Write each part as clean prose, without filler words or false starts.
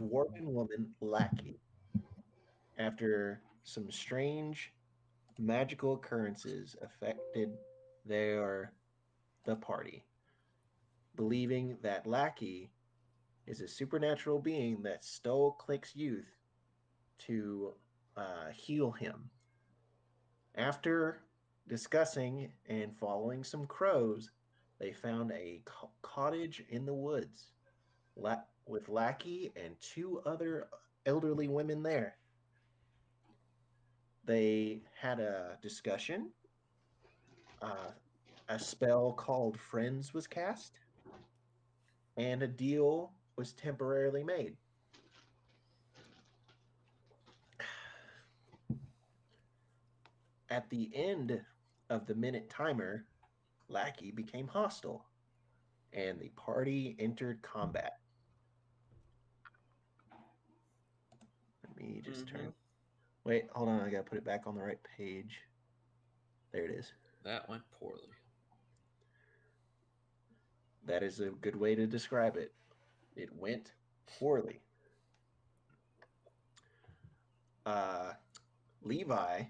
dwarven woman Lackey. After some strange magical occurrences affected the party, believing that Lackey is a supernatural being that stole Click's youth to heal him. After discussing and following some crows, they found a cottage in the woods with Lackey and two other elderly women there. They had a discussion. Uh, a spell called Friends was cast, and a deal was temporarily made. At the end of the minute timer, Lackey became hostile, and the party entered combat. Let me just turn. Wait, hold on. I got to put it back on the right page. There it is. That went poorly. That is a good way to describe it. It went poorly. Levi,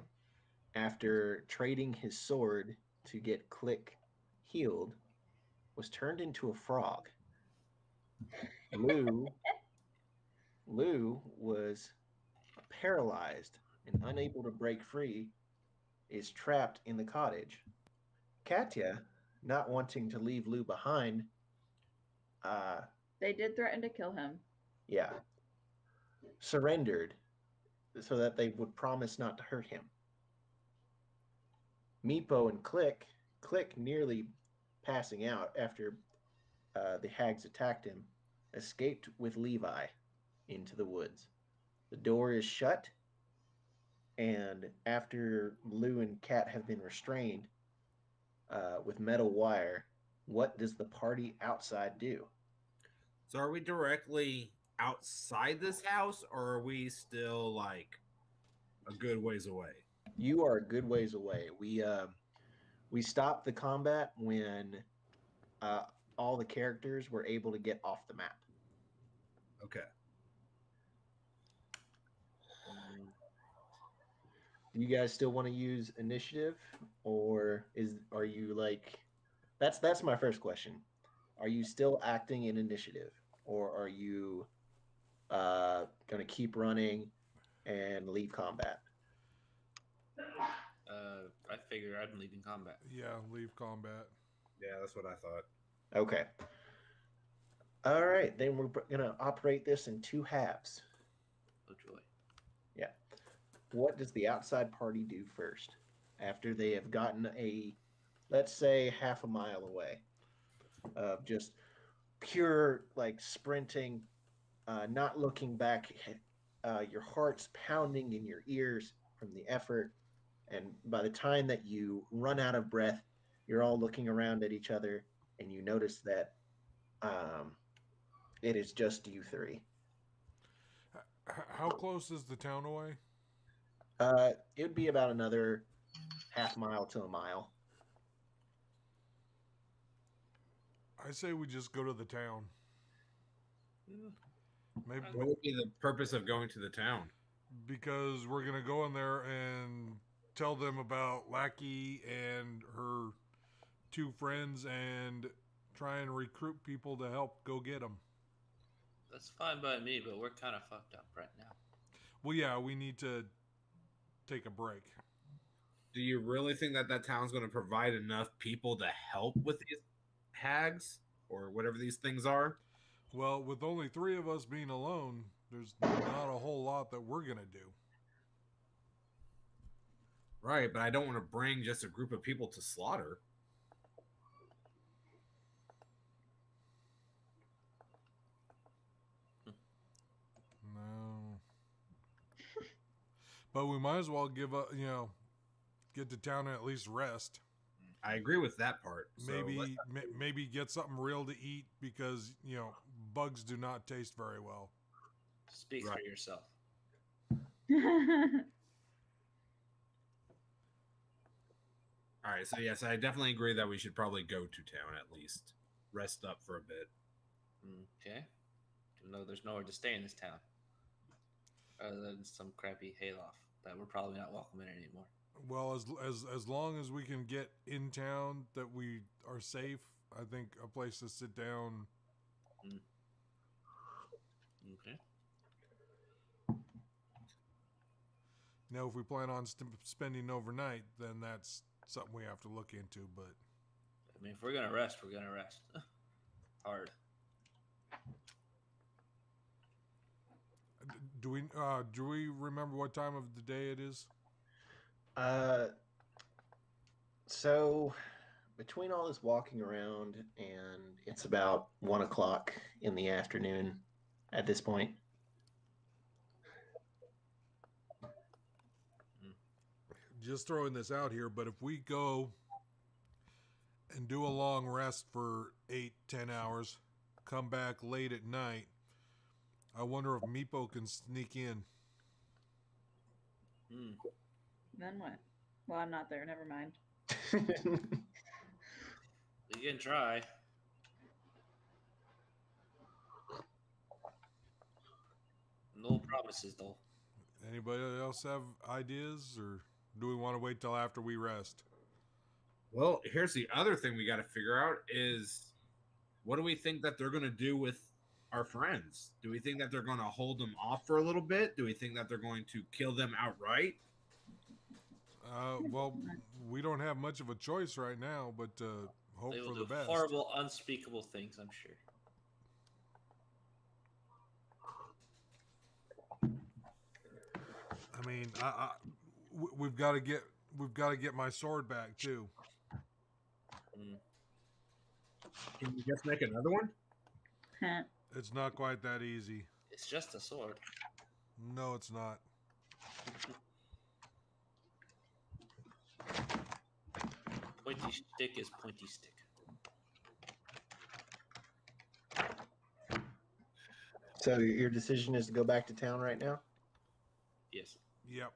after trading his sword to get Click healed, was turned into a frog. Lou was paralyzed and unable to break free, is trapped in the cottage. Katya, not wanting to leave Lou behind, they did threaten to kill him. Yeah, surrendered so that they would promise not to hurt him. Meepo and Click nearly passing out after the hags attacked him, escaped with Levi into the woods. The door is shut, and after Lou and Kat have been restrained with metal wire, what does the party outside do? So are we directly outside this house, or are we still like a good ways away? You are a good ways away. We stopped the combat when all the characters were able to get off the map. Okay. Do you guys still want to use initiative, or are you like that's my first question. Are you still acting in initiative, or are you going to keep running and leave combat? I figured I'd leave in combat. Yeah, leave combat. Yeah, that's what I thought. Okay. All right, then we're going to operate this in two halves. Oh joy. Yeah. What does the outside party do first after they have gotten let's say, half a mile away of just pure like sprinting, not looking back, your heart's pounding in your ears from the effort, and by the time that you run out of breath, you're all looking around at each other, and you notice that it is just you three. How close is the town away? It would be about another half mile to a mile. I say we just go to the town. Maybe What would be the purpose of going to the town? because we're gonna go in there and tell them about Lackey and her two friends and try and recruit people to help go get them. That's fine by me, but we're kind of fucked up right now. Well, yeah, we need to take a break. Do you really think that town's going to provide enough people to help with these hags or whatever these things are? Well, with only three of us being alone, there's not a whole lot that we're gonna do. Right, but I don't want to bring just a group of people to slaughter. No. But we might as well get to town and at least rest. I agree with that part. Maybe get something real to eat because, bugs do not taste very well. Speak for yourself. All right, so yes, I definitely agree that we should probably go to town at least. Rest up for a bit. Okay. Do No, there's nowhere to stay in this town other than some crappy hayloft that we're probably not welcome in anymore. Well, as long as we can get in town that we are safe, I think a place to sit down. Okay. Now, if we plan on spending overnight, then that's something we have to look into. But I mean, if we're gonna rest, we're gonna rest hard. do we remember what time of the day it is? So between all this walking around, and it's about 1 o'clock in the afternoon at this point. Just throwing this out here, but if we go and do a long rest for 8-10 hours, come back late at night, I wonder if Meepo can sneak in. Then what? Well, I'm not there. Never mind. We can try. No promises, though. Anybody else have ideas, or do we want to wait till after we rest? Well, here's the other thing we got to figure out is what do we think that they're going to do with our friends? Do we think that they're going to hold them off for a little bit? Do we think that they're going to kill them outright? Well, we don't have much of a choice right now, but hope They will for do the best. horrible, unspeakable things, I'm sure. I mean, we've got to get my sword back too. Can you just make another one? It's not quite that easy. It's just a sword. No, it's not. Pointy stick is pointy stick. So your decision is to go back to town right now? Yes. Yep.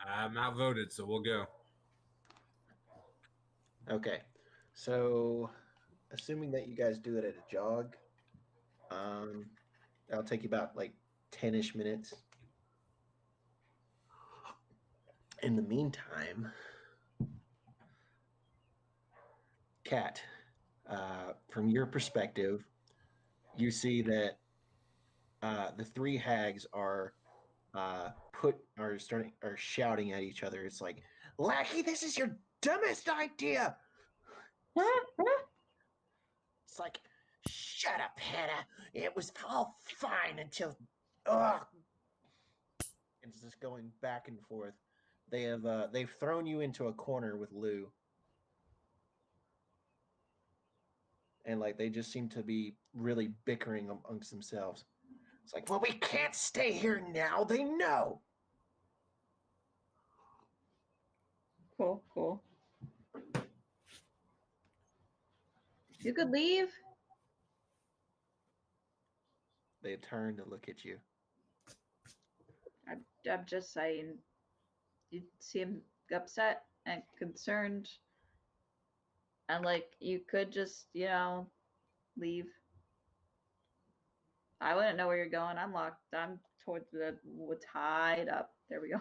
I'm outvoted, so we'll go. Okay. So assuming that you guys do it at a jog, that'll take you about like 10-ish minutes. In the meantime, Kat, from your perspective, you see that the three hags are shouting at each other. It's like, Lackey, this is your dumbest idea. It's like, shut up, Hannah. It was all fine until, it's just going back and forth. They've thrown you into a corner with Lou, and like they just seem to be really bickering amongst themselves. It's like, well, we can't stay here now. They know. Cool. You could leave. They turn to look at you. I'm just saying. You seem upset and concerned. And like you could just, leave. I wouldn't know where you're going. I'm locked. I'm towards the tied up. There we go.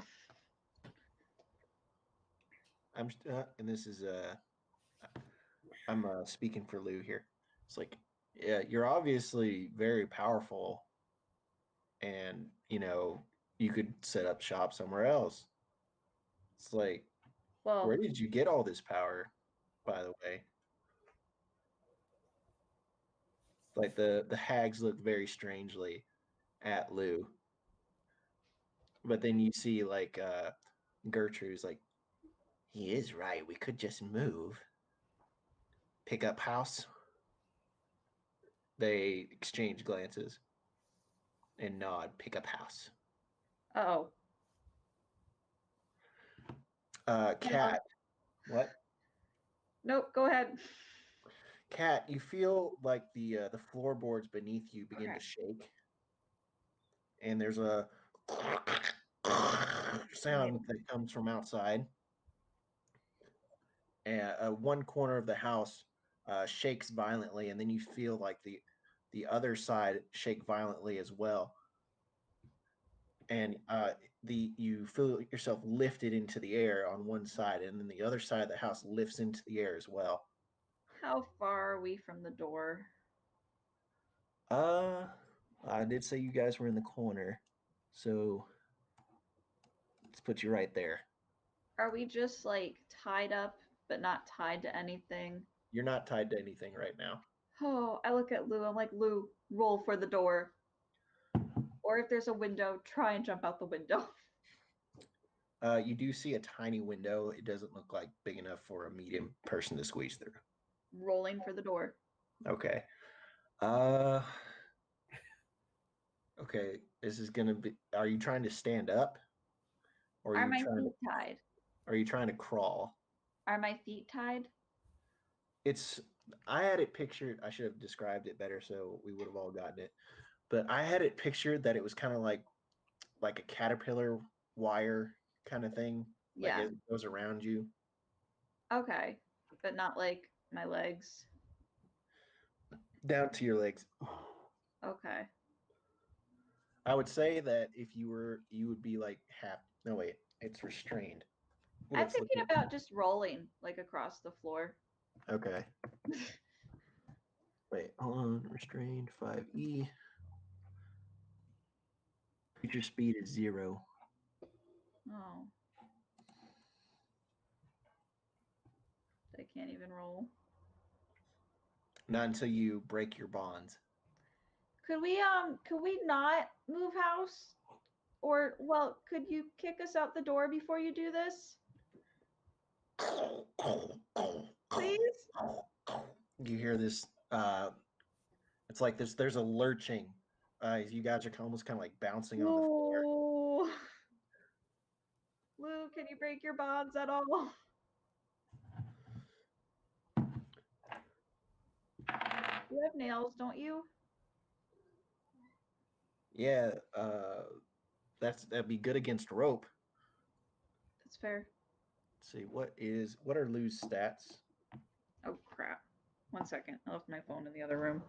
And this is I'm speaking for Lou here. It's like, yeah, you're obviously very powerful, and you could set up shop somewhere else. It's like, Well, where did you get all this power, by the way? Like the hags look very strangely at Lou. But then you see like Gertrude's like, he is right. We could just move. Pick up house. They exchange glances and nod. Pick up house. oh. Kat. What? Nope, go ahead. Kat, you feel like the floorboards beneath you begin to shake, and there's a sound that comes from outside. And one corner of the house shakes violently, and then you feel like the the other side shake violently as well, and you feel yourself lifted into the air on one side, and then the other side of the house lifts into the air as well. How far are we from the door? I did say you guys were in the corner, so let's put you right there. Are we just like tied up but not tied to anything? You're not tied to anything right now. Oh, I look at Lou. I'm like, Lou, roll for the door. Or if there's a window, try and jump out the window. You do see a tiny window. It doesn't look like big enough for a medium person to squeeze through. Rolling for the door. Okay. Okay. This is gonna be. Are you trying to stand up, or Are my feet tied? Are you trying to crawl? Are my feet tied? It's. I had it pictured. I should have described it better, so we would have all gotten it. But I had it pictured that it was kind of like a caterpillar wire kind of thing. Yeah. Like it goes around you. Okay. But not like my legs. Down to your legs. Okay. I would say that if you were, you would be like half. No, wait, it's restrained. I'm Let's look thinking at- about just rolling like across the floor. Okay. Wait, hold on. Restrained 5E. Creature speed is 0. Oh. I can't even roll. Not until you break your bonds. Could we not move house? Or well, could you kick us out the door before you do this? Please? You hear this? It's like there's a lurching. You guys are almost kind of like bouncing on the floor. Oh. Lou, can you break your bonds at all? You have nails, don't you? Yeah, that'd be good against rope. That's fair. Let's see, what are Lou's stats? Oh crap. 1 second. I left my phone in the other room.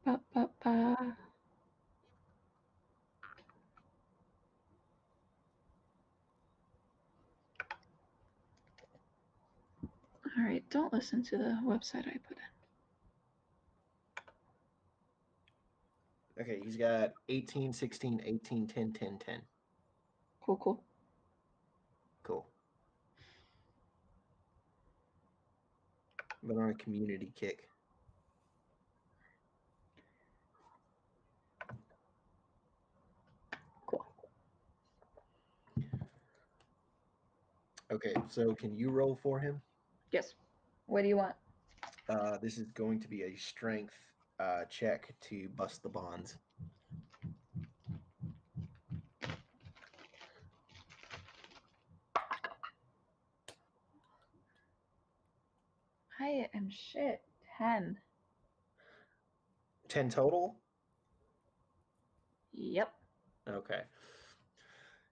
Ba, ba, ba. All right, don't listen to the website I put in. Okay, he's got 18, 16, 18, 10, 10, 10. Cool, cool. Cool. But on a community kick. Cool. Okay, so can you roll for him? Yes. What do you want? This is going to be a strength check to bust the bonds. I am shit. 10. 10 total? Yep. Okay.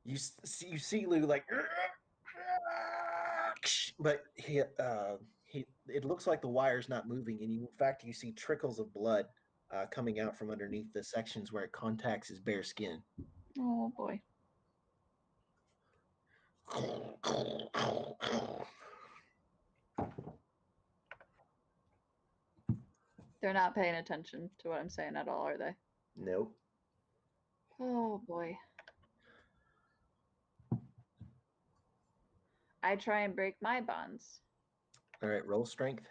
You see Lou like, but he it looks like the wire's not moving, and in fact you see trickles of blood coming out from underneath the sections where it contacts his bare skin. Oh boy. They're not paying attention to what I'm saying at all, are they? Nope. Oh boy. I try and break my bonds. All right, roll strength.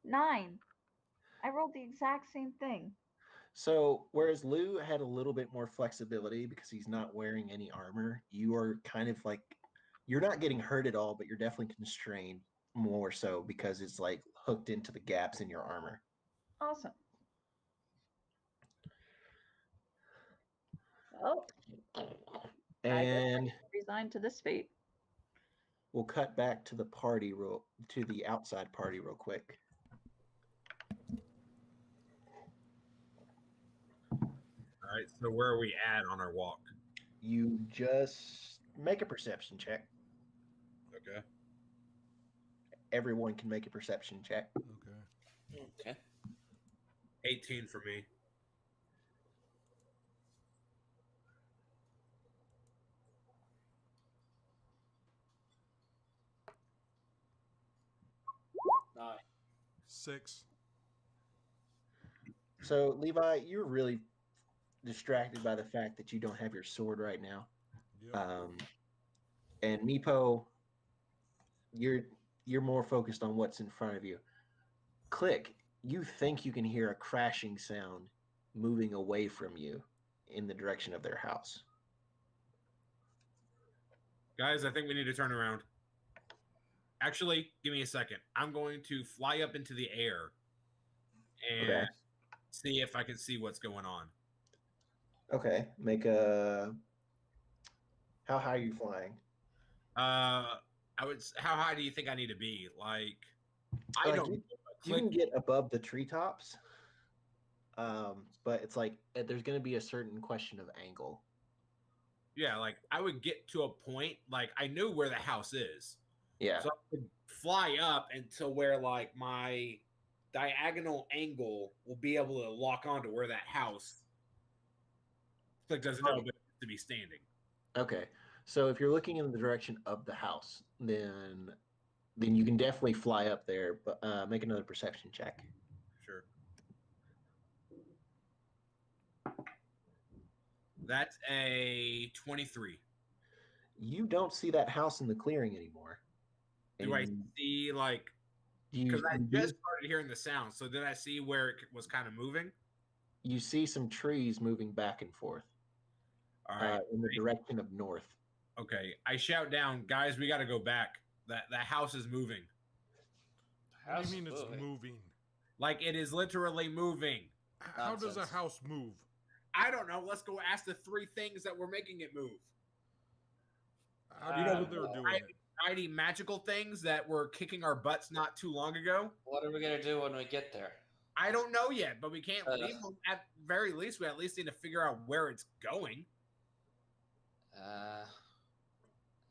Nine. I rolled the exact same thing. So, whereas Lou had a little bit more flexibility because he's not wearing any armor, you are kind of like, you're not getting hurt at all, but you're definitely constrained more so because it's like hooked into the gaps in your armor. Awesome. Oh. And Resigned to this fate. we'll cut back to the outside party real quick. All right. So where are we at on our walk? You just make a perception check. Okay. Everyone can make a perception check. Okay. Okay. 18 for me. Nine. 6. So, Levi, you're really distracted by the fact that you don't have your sword right now. Yep. And Meepo, you're more focused on what's in front of you. Click, you think you can hear a crashing sound moving away from you in the direction of their house. Guys, I think we need to turn around. Actually, give me a second. I'm going to fly up into the air and Okay. see if I can see what's going on. Okay, make a. How high are you flying? How high do you think I need to be? Like, I Like, don't. You can get above the treetops, but it's like there's going to be a certain question of angle. Yeah, like I would get to a point. Like I knew where the house is, Yeah. so I could fly up until where like my diagonal angle will be able to lock onto where that house. Click doesn't know, but to be standing. Okay. So if you're looking in the direction of the house, then you can definitely fly up there. But make another perception check. Sure. That's a 23. You don't see that house in the clearing anymore. Do I And see like because I just started hearing the sound? So did I see where it was kind of moving? you see some trees moving back and forth All right. in the direction of north. Okay. I shout down, guys. We got to go back. That house is moving. What do you House mean it's moving. moving? Like it is literally moving. How does a Nonsense. house move? I don't know. Let's go ask the 3 things that were making it move. How do you know Uh, they're doing right. it? Tiny magical things that were kicking our butts not too long ago. What are we gonna do when we get there? I don't know yet, but we can't Uh. leave them. At very least, we at least need to figure out where it's going.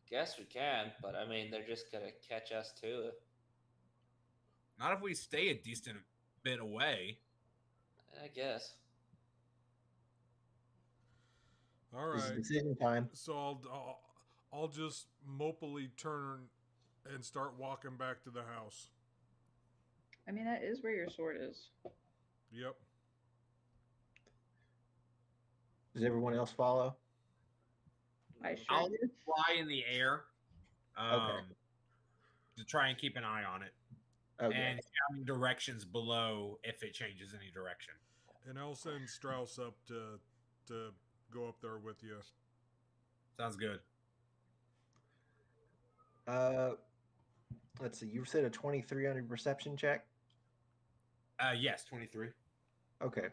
Guess we can, but I mean, they're just gonna catch us too. Not if we stay a decent bit away. I guess. All This is right. decision time. So I'll just mopily turn and start walking back to the house. I mean, that is where your sword is. Yep. Does everyone else follow? I sure I'll do. fly in the air Okay. to try and keep an eye on it. Okay. And shouting directions below if it changes any direction. And I'll send Strauss up to go up there with you. Sounds good. Let's see. You said a 23 on your perception check. Yes, 23. Okay.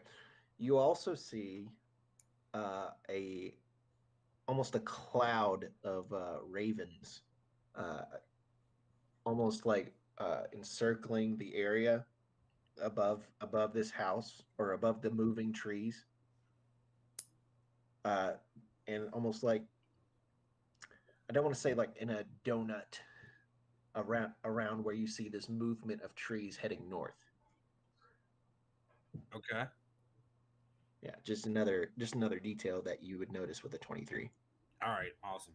You also see almost a cloud of ravens, almost like encircling the area above this house or above the moving trees, and almost like, I don't want to say like in a donut around where you see this movement of trees heading north. Okay. Yeah, just another detail that you would notice with the 23. All right. Awesome.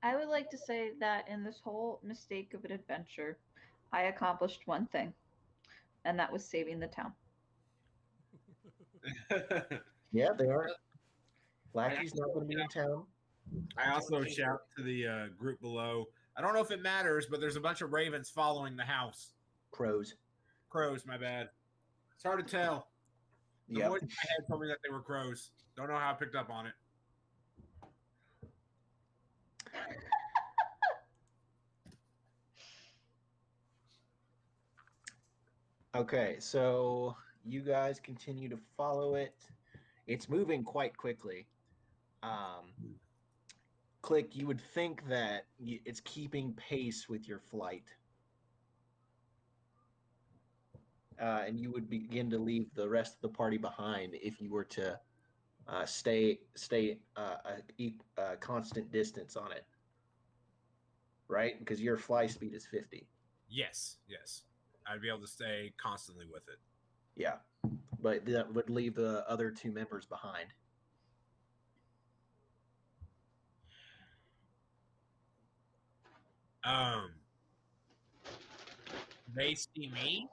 I would like to say that in this whole mistake of an adventure, I accomplished one thing, and that was saving the town. Yeah, they are. Lackey's not going to be in town. I also shout to the group below. I don't know if it matters, but there's a bunch of ravens following the house. Crows. Crows, my bad. It's hard to tell. The Yeah. voice in my head told me that they were crows. Don't know how I picked up on it. Okay, so you guys continue to follow it. It's moving quite quickly. Click, you would think that it's keeping pace with your flight. And you would begin to leave the rest of the party behind if you were to stay a constant distance on it, right? Because your fly speed is 50. Yes. I'd be able to stay constantly with it. Yeah, but that would leave the other two members behind. They see me.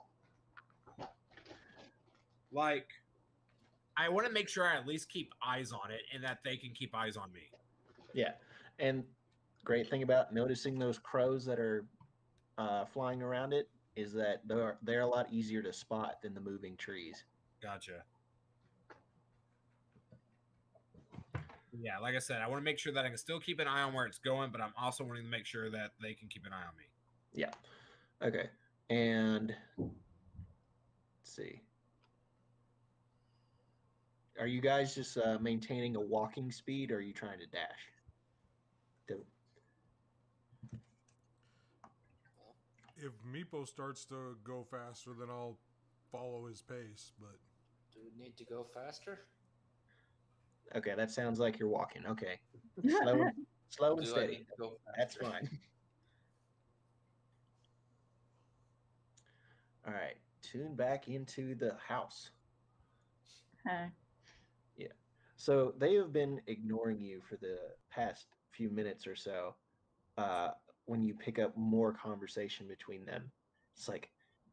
Like, I want to make sure I at least keep eyes on it and that they can keep eyes on me. Yeah, and great thing about noticing those crows that are flying around it is that they're a lot easier to spot than the moving trees. Gotcha. Yeah, like I said, I want to make sure that I can still keep an eye on where it's going, but I'm also wanting to make sure that they can keep an eye on me. Yeah. Okay. And let's see. Are you guys just maintaining a walking speed, or are you trying to dash? If Meepo starts to go faster, then I'll follow his pace. But Do we need to go faster? Okay, that sounds like you're walking. Okay. Slow and Do I steady. need to go That's faster? fine. All right. Tune back into the house. Huh. Yeah. So they have been ignoring you for the past few minutes or so. When you pick up more conversation between them, it's like,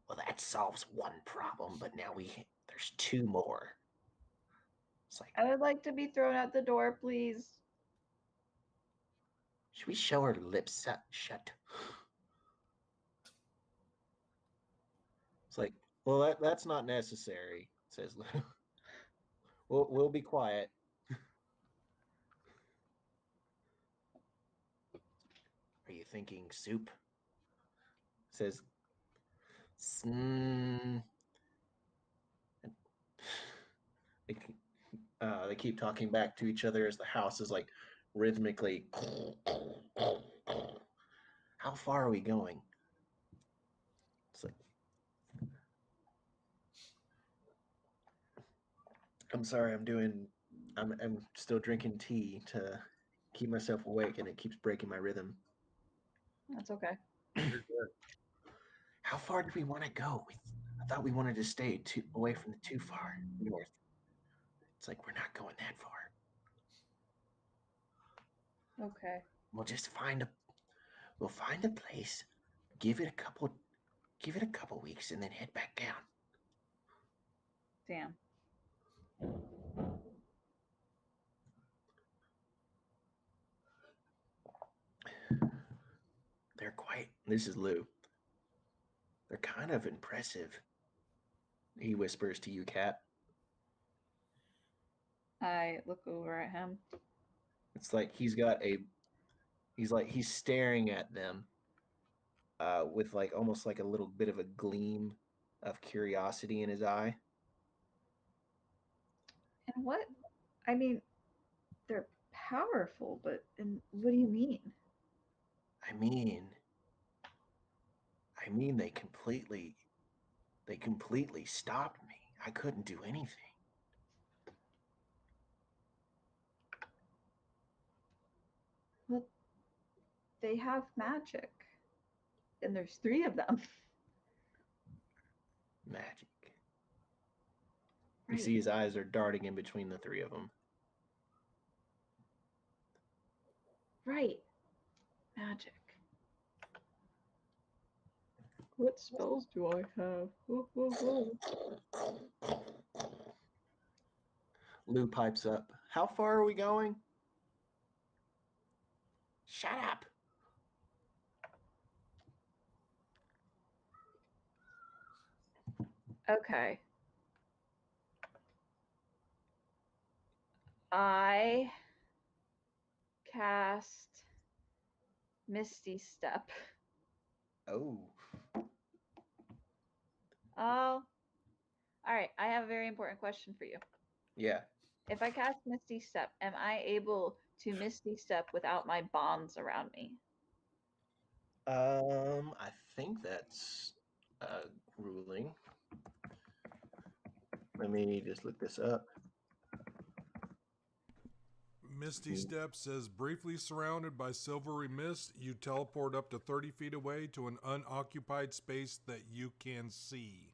well, that solves one problem, but now there's two more. It's like, I would like to be thrown out the door, please. should we show her lips shut? It's like, well, that's not necessary, says Lou. We'll be quiet. Are you thinking soup? Says, they keep talking back to each other as the house is like rhythmically. How far are we going? It's like, I'm sorry, I'm still drinking tea to keep myself awake, and it keeps breaking my rhythm. That's okay. How far did we want to go? I thought we wanted to stay away from the too far north. It's like, we're not going that far. Okay. We'll just find a place, give it a couple weeks, and then head back down. Damn. This is Lou. They're kind of impressive. He whispers to you, Kat. I look over at him. It's like he's staring at them with like almost like a little bit of a gleam of curiosity in his eye. And what? I mean, they're powerful, but what do you mean? I mean they completely stopped me. I couldn't do anything. Well, they have magic. And there's 3 of them. Magic. Right. You see his eyes are darting in between the 3 of them. Right. Magic. What spells do I have? Lou pipes up. How far are we going? Shut up. Okay. I cast Misty Step. Oh. Oh. All right. I have a very important question for you. Yeah. If I cast Misty Step, am I able to Misty Step without my bonds around me? I think that's a ruling. Let me just look this up. Misty Step says, briefly surrounded by silvery mist, you teleport up to 30 feet away to an unoccupied space that you can see.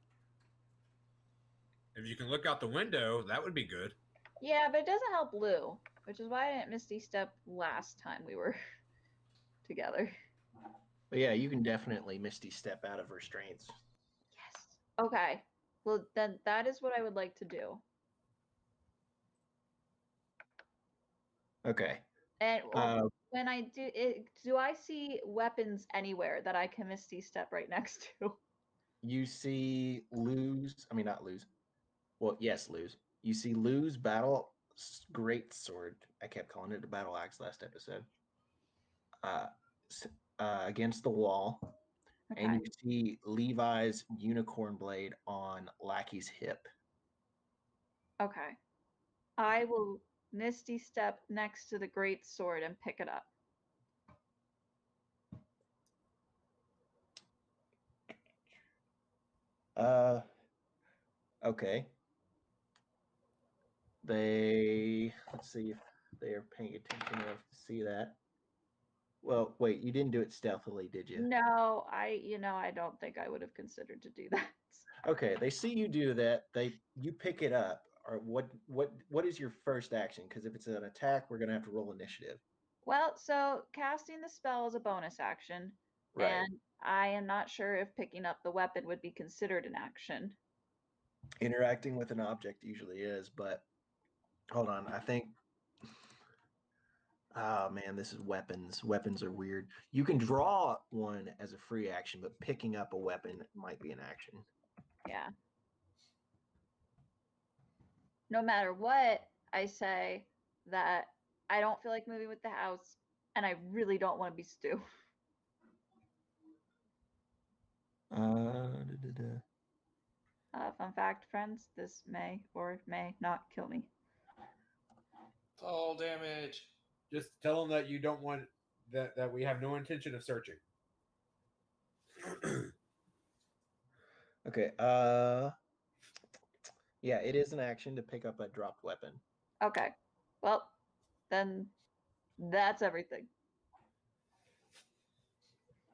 If you can look out the window, that would be good. Yeah, but it doesn't help Lou, which is why I didn't Misty Step last time we were together. But yeah, you can definitely Misty Step out of restraints. Yes. Okay. Well, then that is what I would like to do. Okay. And when I do it, do I see weapons anywhere that I can Misty Step right next to? You see not lose. Well, yes, lose. You see Lou's battle great sword. I kept calling it a battle axe last episode. Against the wall, Okay. and you see Levi's unicorn blade on Lackey's hip. Okay. I will Misty Step next to the great sword and pick it up. Okay. Let's see if they're paying attention enough to see that. Well, wait, you didn't do it stealthily, did you? No, I don't think I would have considered to do that. Okay, they see you do that. You pick it up. Or what is your first action? Because if it's an attack, we're gonna have to roll initiative. Well, so casting the spell is a bonus action, Right. and I am not sure if picking up the weapon would be considered an action. Interacting with an object usually is, but hold on. I think. Oh man, this is weapons. Weapons are weird. You can draw one as a free action, but picking up a weapon might be an action. Yeah. No matter what, I say that I don't feel like moving with the house, and I really don't want to be Stu. Fun fact, friends, this may or may not kill me. Fall damage. Just tell them that you don't want that we have no intention of searching. Okay. Yeah, it is an action to pick up a dropped weapon. Okay. Well, then that's everything.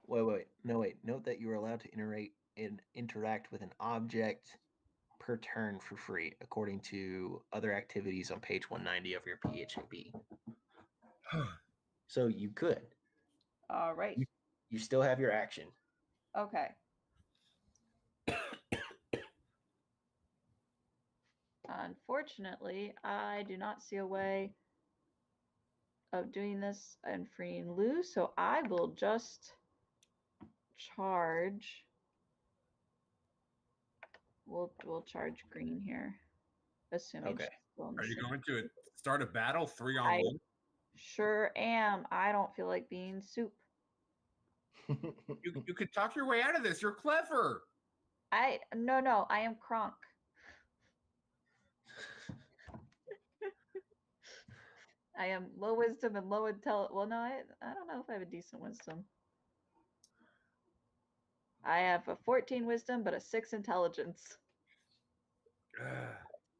Wait. No, wait. Note that you are allowed to interact with an object per turn for free, according to other activities on page 190 of your PHAB. So you could. All right. You still have your action. Okay. Unfortunately, I do not see a way of doing this and freeing Lou, so I will just charge. We'll charge green here, assuming. Okay. Are you going to start a battle 3-on-1? Sure am. I don't feel like being soup. You could talk your way out of this. You're clever. No, I am Kronk. I am low wisdom and low intelligence. Well, no, I don't know if I have a decent wisdom. I have a 14 wisdom, but a 6 intelligence.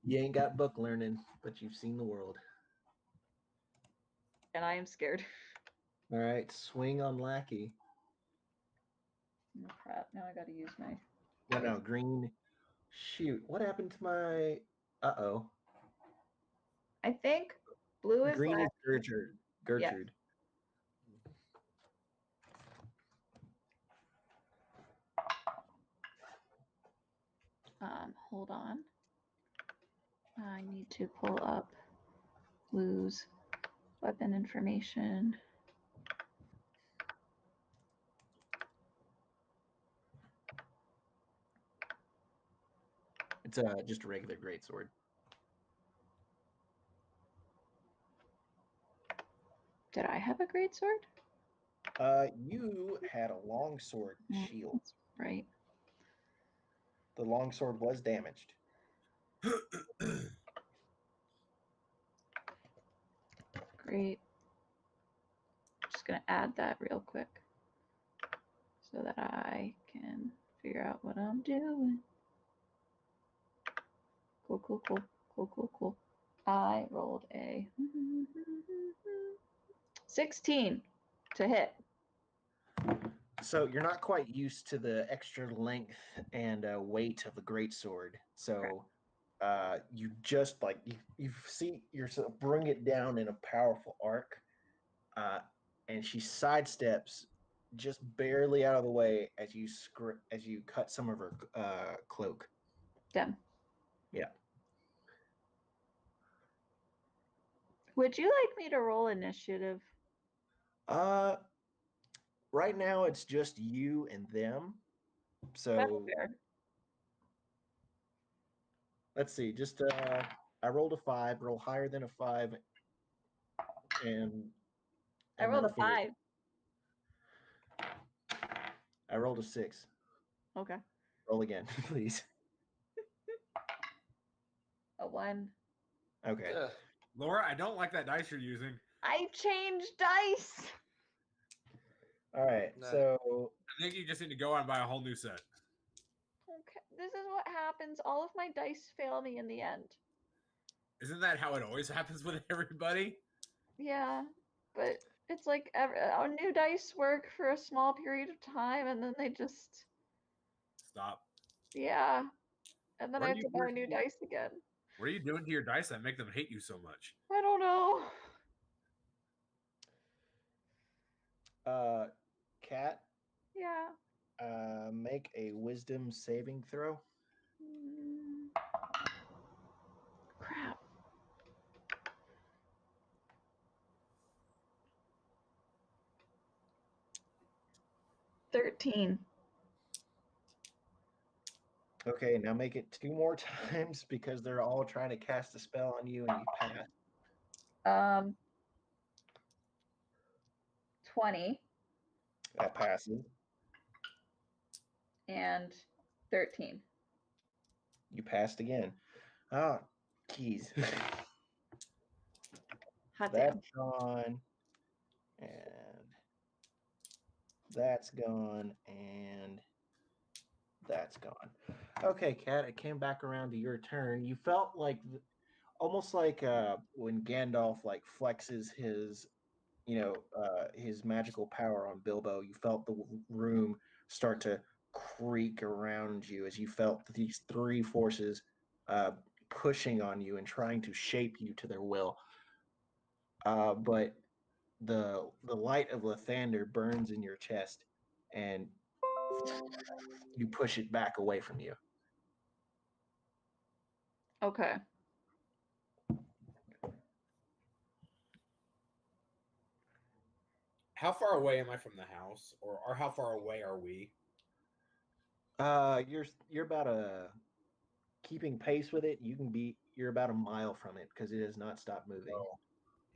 You ain't got book learning, but you've seen the world. And I am scared. All right, swing on Lackey. Oh, crap. Now I got to use my... No, green. Shoot, what happened to my... Uh-oh. I think blue is green Lackey. is Gertrude. Hold on. I need to pull up Blue's weapon information. It's just a regular greatsword. Did I have a greatsword? You had a longsword shield. That's right. The longsword was damaged. Great gonna add that real quick so that I can figure out what I'm doing. Cool, cool, cool, cool, cool, cool. I rolled a 16 to hit. So you're not quite used to the extra length and weight of the greatsword. So you just like you see yourself bring it down in a powerful arc, and she sidesteps just barely out of the way as you cut some of her cloak. Damn. Yeah. Would you like me to roll initiative? Right now it's just you and them. That's So fair. let's see. Just I rolled a 5, roll higher than a 5, and I rolled a then figure- 5. I rolled a 6. Okay. Roll again, please. A 1. Okay. Ugh. Laura, I don't like that dice you're using. I changed dice. All right. Nah. So I think you just need to go out and buy a whole new set. Okay. This is what happens. All of my dice fail me in the end. Isn't that how it always happens with everybody? Yeah, but it's like our new dice work for a small period of time, and then they just Stop. yeah, and then What I are have you to buy doing? new dice again. What are you doing to your dice that make them hate you so much? I don't know. Cat, Yeah. make a wisdom saving throw. Crap. $13. Okay, now make it 2 more times because they're all trying to cast a spell on you and you pass. 20 That passes. and 13. You passed again. Oh, keys. Hot damn. That's gone. And that's gone. And that's gone. Okay, Kat, it came back around to your turn. You felt like almost like when Gandalf like flexes his his magical power on Bilbo. You felt the room start to creak around you as you felt these 3 forces pushing on you and trying to shape you to their will. But the light of Lathander burns in your chest, and you push it back away from you. Okay. How far away am I from the house, or how far away are we? You're about keeping pace with it. You're about a mile from it because it has not stopped moving. Oh,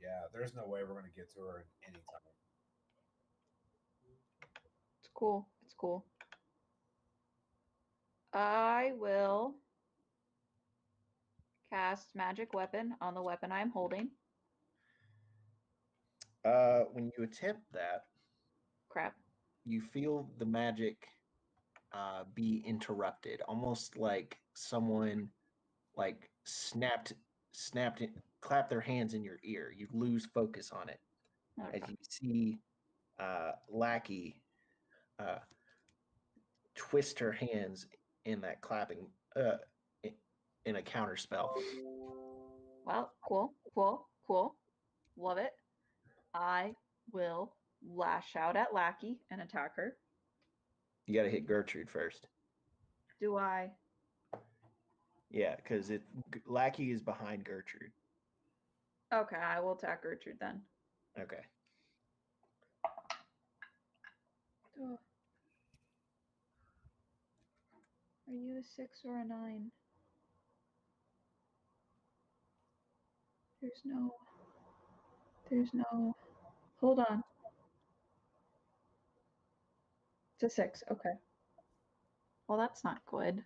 yeah, there's no way we're gonna get to her in any time. It's cool. It's cool. I will cast magic weapon on the weapon I'm holding. When you attempt that, Crap. you feel the magic be interrupted, almost like someone like clapped their hands in your ear. You lose focus on it as Okay. you see Lackey twist her hands in that clapping in a counter spell. Well, cool, cool, cool. Love it. I will lash out at Lackey and attack her. You got to hit Gertrude first. Do I? Yeah, because Lackey is behind Gertrude. Okay, I will attack Gertrude then. Okay. Oh. Are you a 6 or a 9? There's no. Hold on. It's a 6. Okay. Well, that's not good.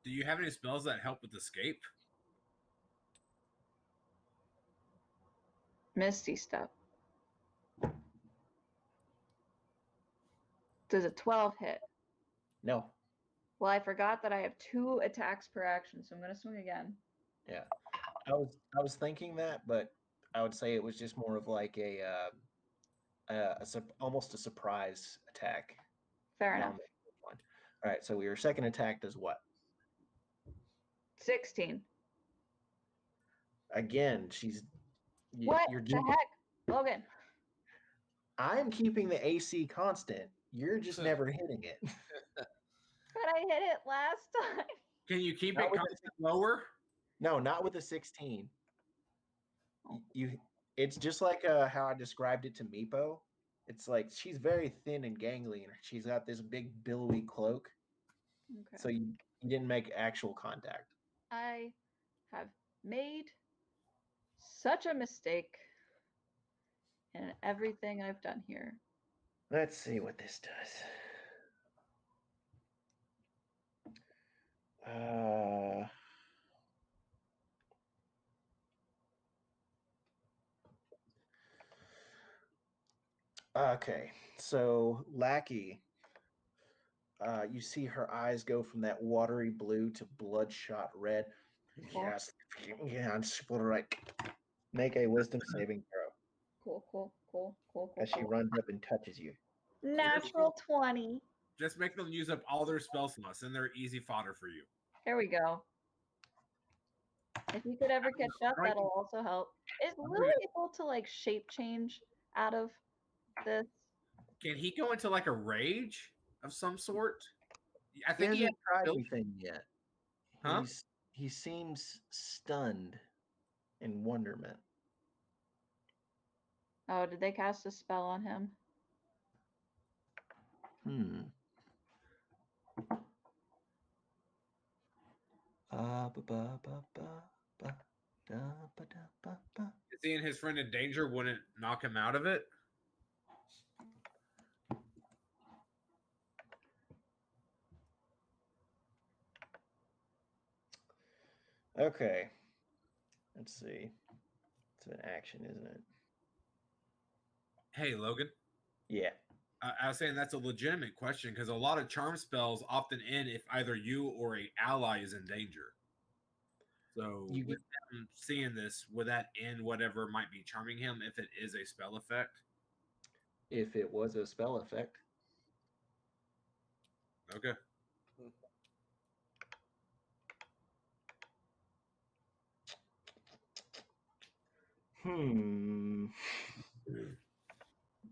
Do you have any spells that help with escape? Misty Step. Does a 12 hit? No. Well, I forgot that I have 2 attacks per action, so I'm gonna swing again. Yeah. I was thinking that, but I would say it was just more of like almost a surprise attack. Fair on enough. the first one. All right, so your second attack does what? 16. Again, What you're the just, heck? Logan. I'm keeping the AC constant. You're just never hitting it. But I hit it last time. Can you keep Not it with the constant lower? No, not with a 16. You it's just like how I described it to Meepo. It's like she's very thin and gangly and she's got this big billowy cloak. Okay. So you didn't make actual contact. I have made such a mistake in everything I've done here. Let's see what this does. Okay, so Lackey, you see her eyes go from that watery blue to bloodshot red. Yes, yeah, right. Make a wisdom saving throw Cool. as she runs up and touches you. Natural 20. Just make them use up all their spell slots, and they're easy fodder for you. There we go. If you could ever catch up, that'll also help. Is Lily able to like shape change out of this? Can he go into like a rage of some sort? I He think he hasn't tried built- anything yet. Huh? He seems stunned in wonderment. Oh, did they cast a spell on him? Seeing his friend in danger wouldn't knock him out of it. Okay. Let's see. It's an action, isn't it? Hey, Logan. Yeah. I was saying that's a legitimate question because a lot of charm spells often end if either you or a ally is in danger. So with them seeing this, would that end whatever might be charming him if it is a spell effect? If it was a spell effect. Okay.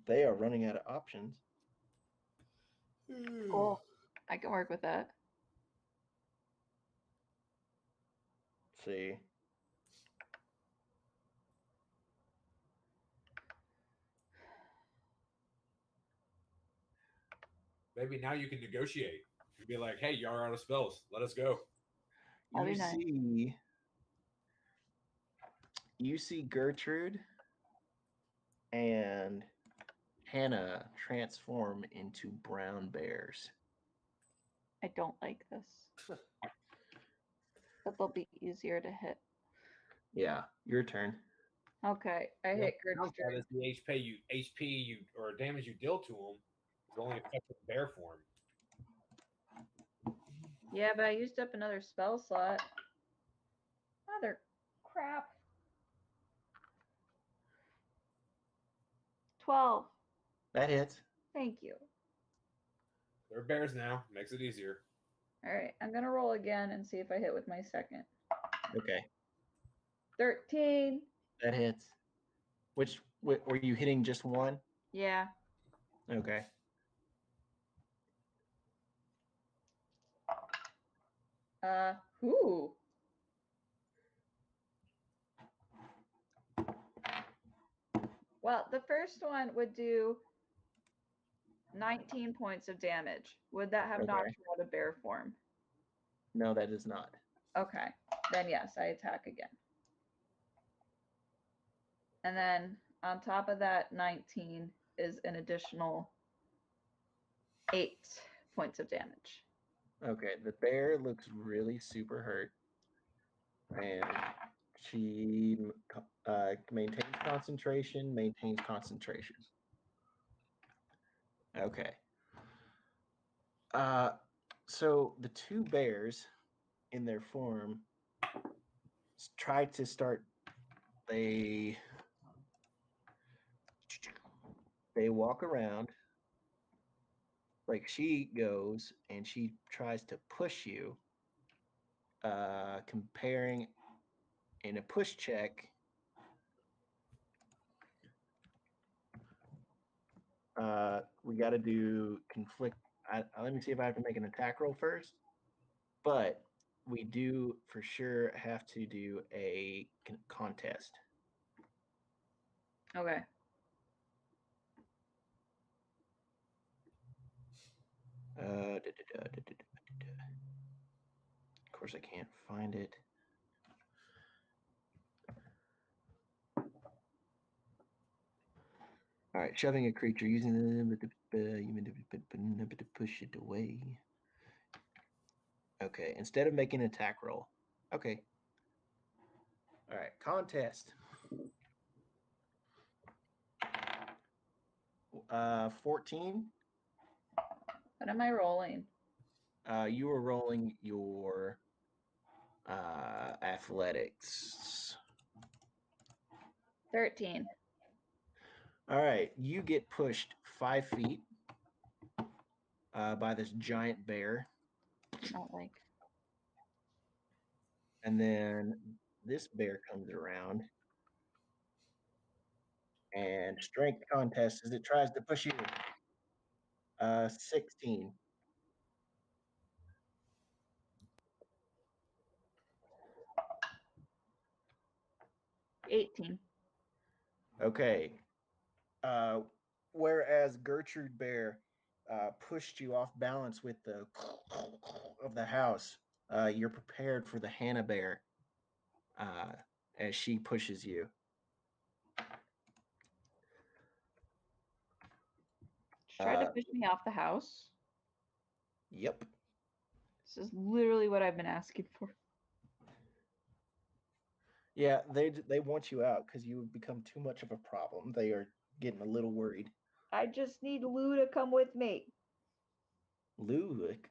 They are running out of options. Cool. I can work with that. Let's see. Maybe now you can negotiate. You'd be like, hey, y'all are out of spells. Let us go. That'd be nice. You see Gertrude and Hannah transform into brown bears. I don't like this. But they'll be easier to hit. Yeah, your turn. Okay, I hit Gertrude. Is the HP you or damage you deal to them is only affected bear form. Yeah, but I used up another spell slot. Mother crap. 12. That hits. Thank you. They're bears now. Makes it easier. All right, I'm going to roll again and see if I hit with my second. Okay. 13. That hits. Which were you hitting just one? Yeah. Okay. Who? Well, the first one would do 19 points of damage. Would that have knocked her out of bear form? No, that is not. Okay. Then yes, I attack again. And then on top of that 19 is an additional 8 points of damage. Okay, the bear looks really super hurt. And She maintains concentration. Maintains concentration. Okay. So the two bears, in their form, try to start. They walk around. Like she goes and she tries to push you. Comparing in a push check. We got to do conflict. Let me see if I have to make an attack roll first. But we do for sure have to do a contest. Okay. Of course, I can't find it. All right, shoving a creature using them to push it away. Okay, instead of making an attack roll. Okay. All right, contest. 14. What am I rolling? You were rolling your athletics. 13. All right, you get pushed 5 feet by this giant bear. Not like. And then this bear comes around. And strength contest as it tries to push you. 16. $18. Okay. Whereas Gertrude Bear pushed you off balance with the of the house, you're prepared for the Hannah Bear as she pushes you. She tried to push me off the house. Yep. This is literally what I've been asking for. Yeah, they want you out because you have become too much of a problem. They are getting a little worried. I just need Lou to come with me. Lulick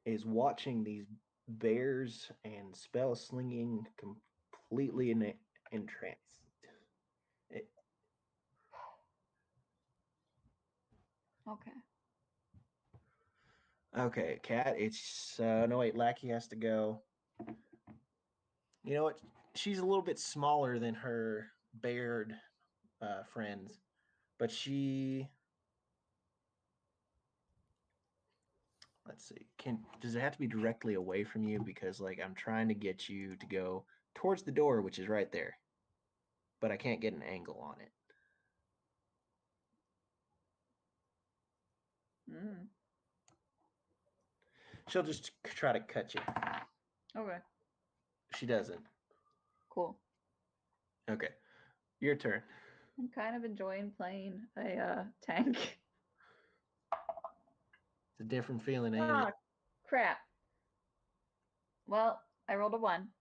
is watching these bears and spell slinging completely entranced. Okay. Okay, Cat. It's no wait. Lackey has to go. You know what? She's a little bit smaller than her bared friends, but she. Let's see. Does it have to be directly away from you? Because like I'm trying to get you to go towards the door, which is right there, but I can't get an angle on it. Mm. She'll just try to cut you. Okay. She doesn't. Cool. Okay, your turn. I'm kind of enjoying playing a tank. It's a different feeling, ain't Ah, it? crap. Well, I rolled a 1,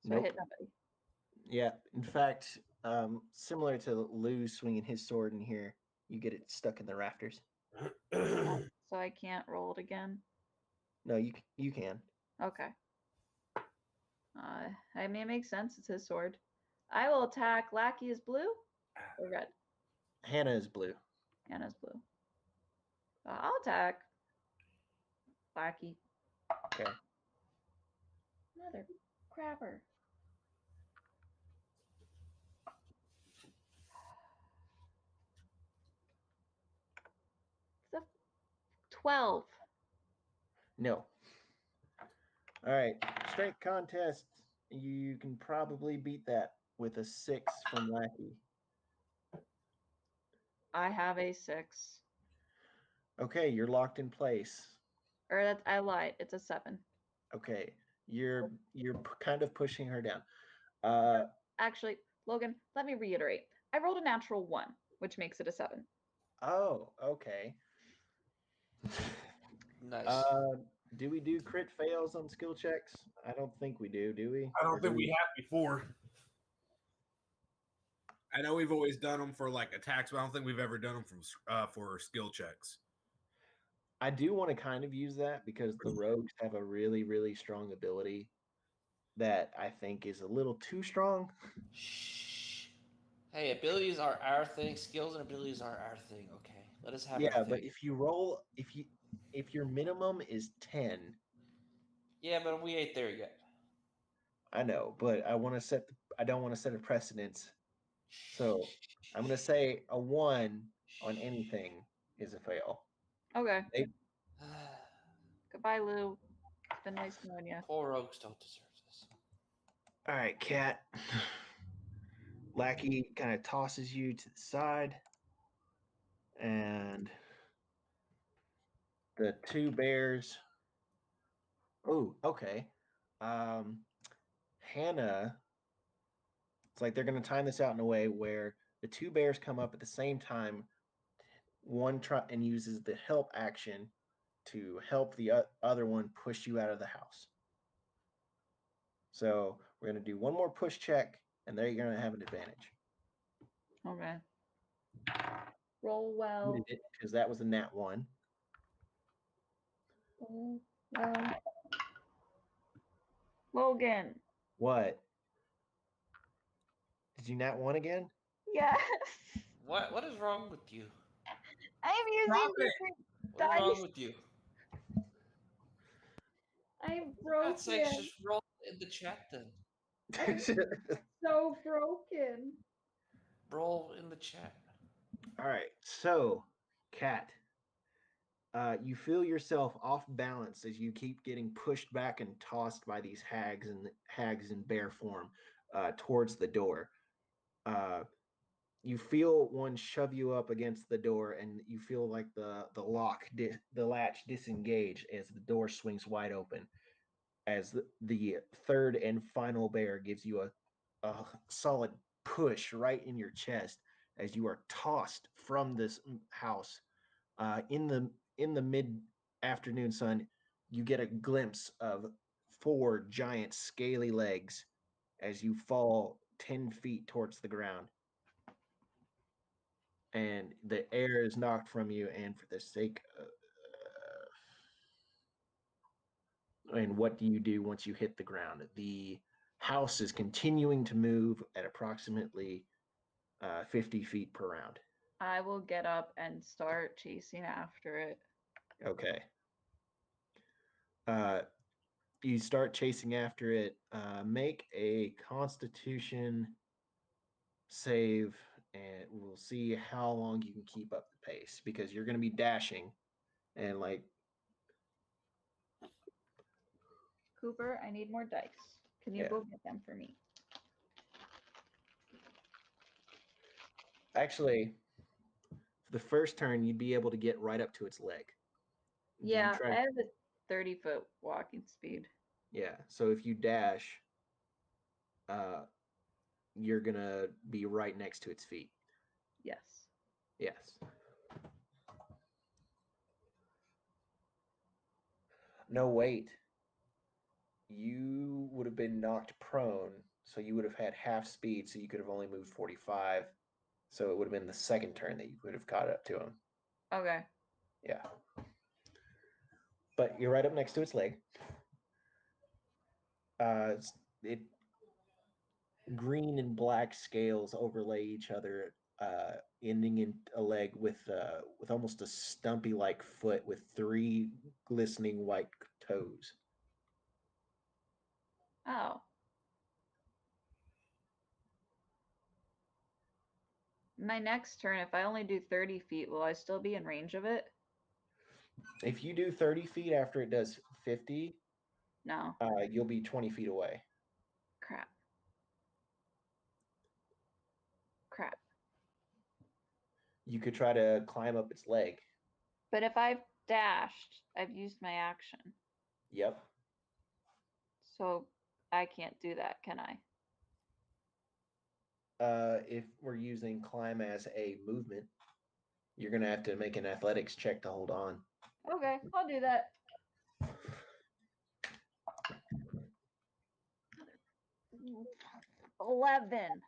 so I Nope. hit nobody. Yeah. In fact, similar to Lou swinging his sword in here, you get it stuck in the rafters. So I can't roll it again. No, you can. Okay. I mean, it makes sense. It's his sword. I will attack. Lackey is blue or red? Hannah is blue. Hannah's blue. I'll attack. Lackey. Okay. Mother crapper. It's a 12. No. All right. Strength contest. You can probably beat that with a 6 from Lackey. I have a 6. Okay, you're locked in place. Or that's I lied. It's a 7. Okay, you're kind of pushing her down. Actually, Logan, let me reiterate. I rolled a natural 1, which makes it a 7. Oh, okay. Nice. Do we do crit fails on skill checks? I don't think we do we? I Or don't think we have before. I know we've always done them for like attacks, but I don't think we've ever done them for skill checks. I do want to kind of use that because the rogues have a really, really strong ability that I think is a little too strong. Shh. Hey, abilities are our thing. Skills and abilities are our thing. Okay, let us have our Yeah, thing. but if you roll, if your minimum is 10, Yeah, but we ain't there yet. I know, but I don't want to set a precedence. So I'm gonna say a 1 on anything is a fail. Okay. They, Goodbye, Lou. It's been nice knowing you. Poor rogues don't deserve this. all right, Cat. Lackey kind of tosses you to the side, and the two bears. Oh, okay. Hannah. It's like they're going to time this out in a way where the two bears come up at the same time. One try and uses the help action to help the other one push you out of the house. So we're going to do one more push check, and there you're going to have an advantage. Okay. Roll well. Because that was a nat 1. Roll well. Logan. What? Did you nat 1 again? Yes. What is wrong with you? I'm using Stop it. different What's wrong dice. with you? I'm For God's sakes, broken. just roll in the chat then. So broken. Roll in the chat. All right. So, Cat, you feel yourself off balance as you keep getting pushed back and tossed by these hags in bear form towards the door. You feel one shove you up against the door, and you feel like the latch disengage as the door swings wide open. As the third and final bear gives you a solid push right in your chest as you are tossed from this house in the mid afternoon sun. You get a glimpse of 4 giant scaly legs as you fall 10 feet towards the ground, and the air is knocked from you. And for the sake of, and what do you do once you hit the ground? The house is continuing to move at approximately 50 feet per round. I will get up and start chasing after it. Okay. You start chasing after it. Make a Constitution save, and we'll see how long you can keep up the pace, because you're going to be dashing, and like, Cooper, I need more dice. Can you Yeah. go get them for me? actually, the first turn you'd be able to get right up to its leg. Do you Yeah, try- I have a 30-foot walking speed. Yeah. So if you dash, you're gonna be right next to its feet. Yes. Yes. No, wait. You would have been knocked prone, so you would have had half speed, so you could have only moved 45. So it would have been the second turn that you would have caught up to him. Okay. Yeah. But you're right up next to its leg. It green and black scales overlay each other, ending in a leg with almost a stumpy like foot with 3 glistening white toes. Oh. My next turn, if I only do 30 feet, will I still be in range of it? If you do 30 feet after it does 50, No. you'll be 20 feet away. Crap. Crap. You could try to climb up its leg. But if I've dashed, I've used my action. Yep. So I can't do that, can I? If we're using climb as a movement, you're going to have to make an athletics check to hold on. Okay, I'll do that. 11.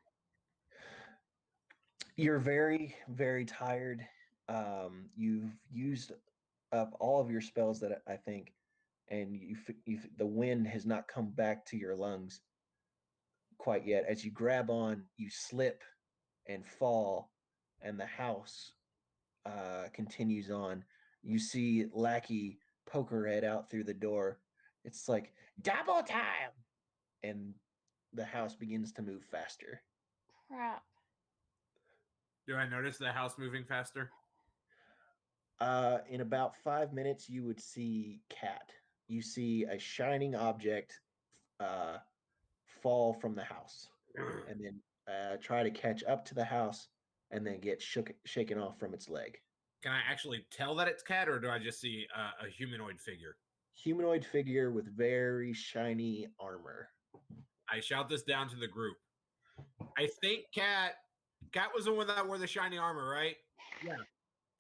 You're very, very tired. You've used up all of your spells that I think, and the wind has not come back to your lungs quite yet. As you grab on, you slip and fall, and the house continues on. You see Lackey poke her head out through the door. It's like double time, and the house begins to move faster. Crap. Do I notice the house moving faster? In about 5 minutes, you would see Cat. You see a shining object uh, fall from the house, and then try to catch up to the house, and then get shaken off from its leg. Can I actually tell that it's Cat, or do I just see a humanoid figure? Humanoid figure with very shiny armor. I shout this down to the group. I think Cat was the one that wore the shiny armor, right? Yeah,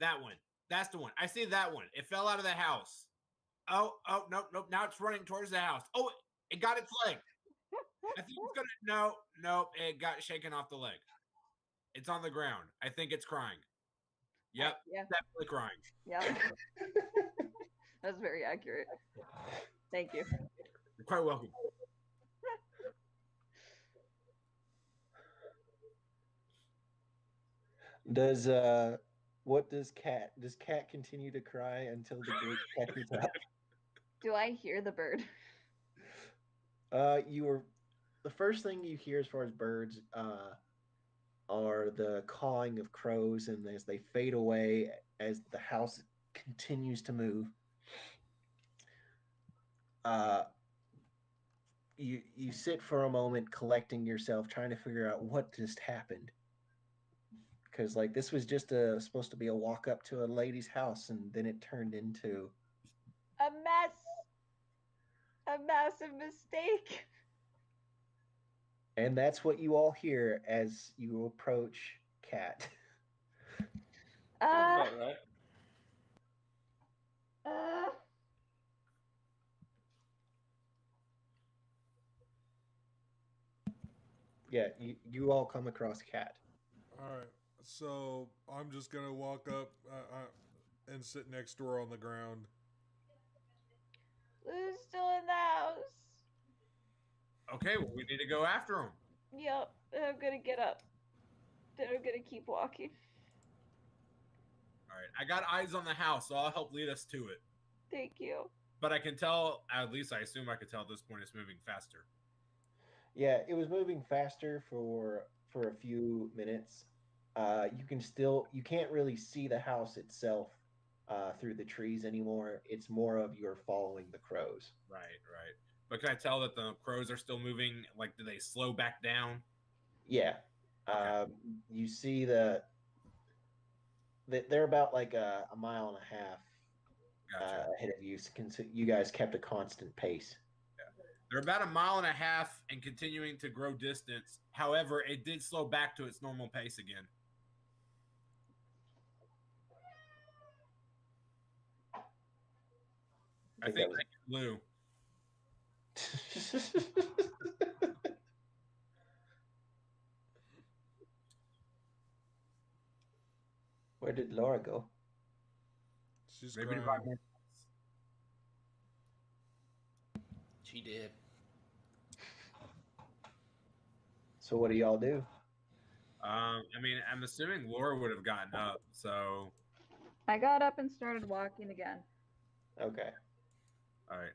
that one. That's the one. I see that one. It fell out of the house. Oh, nope. Now it's running towards the house. Oh, it got its leg. I think it's gonna. No, it got shaken off the leg. It's on the ground. I think it's crying. Yep, Yeah. definitely crying. Yep. That's very accurate. Thank you. You're quite welcome. Does Cat continue to cry until the group catches up? Do I hear the bird? The first thing you hear as far as birds are the cawing of crows, and as they fade away as the house continues to move. You sit for a moment, collecting yourself, trying to figure out what just happened. Because like this was just supposed to be a walk up to a lady's house, and then it turned into A mess. A massive mistake. And that's what you all hear as you approach Cat. Uh, About right. uh, Yeah, you all come across Cat. All right. So I'm just gonna walk up and sit next to her on the ground. Lou's still in the house. Okay, well, we need to go after him. Yep, I'm gonna get up. Then I'm gonna keep walking. All right, I got eyes on the house, so I'll help lead us to it. Thank you. But I can tell, at least I assume I could tell at this point it's moving faster. Yeah, it was moving faster for a few minutes. You can't really see the house itself through the trees anymore. It's more of you're following the crows. Right. But can I tell that the crows are still moving? Like, do they slow back down? Yeah, Okay. you see they're about like a mile and a half Gotcha. ahead of you. So you guys kept a constant pace. They're about a mile and a half and continuing to grow distance. However, it did slow back to its normal pace again. I think that was Lou. Where did Laura go? She's Maybe to crying. buy more. She did. So what do y'all do? I mean, I'm assuming Laura would have gotten up. So, I got up and started walking again. Okay. all right.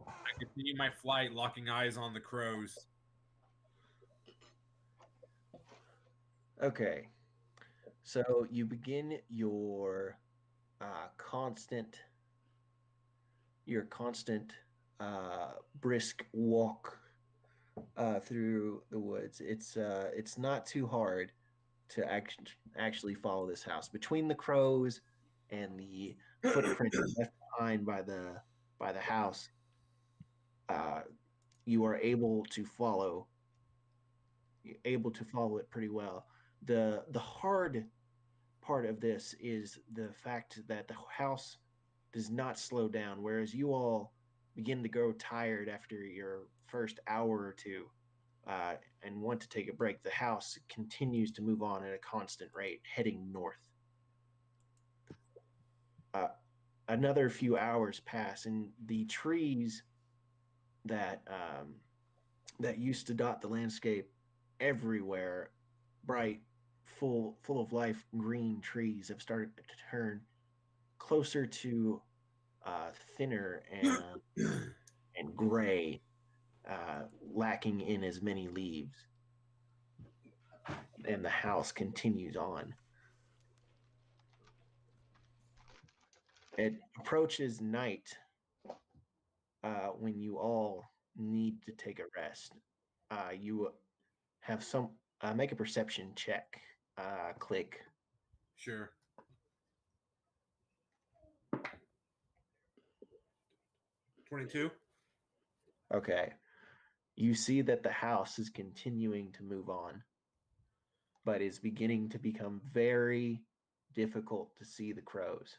I continue my flight, locking eyes on the crows. Okay. So you begin constant your constant brisk walk through the woods. It's not too hard to actually follow this house. Between the crows and the footprint left behind by the house, you are able to follow it pretty well. The hard part of this is the fact that the house does not slow down, whereas you all begin to grow tired after your first hour or two. and want to take a break, the house continues to move on at a constant rate, heading north. Another few hours pass, and the trees that that used to dot the landscape everywhere, bright, full of life, green trees have started to turn closer to thinner and gray, lacking in as many leaves. And the house continues on. It approaches night when you all need to take a rest. You have some make a perception check. Click. Sure. 22. Okay. You see that the house is continuing to move on, but is beginning to become very difficult to see the crows.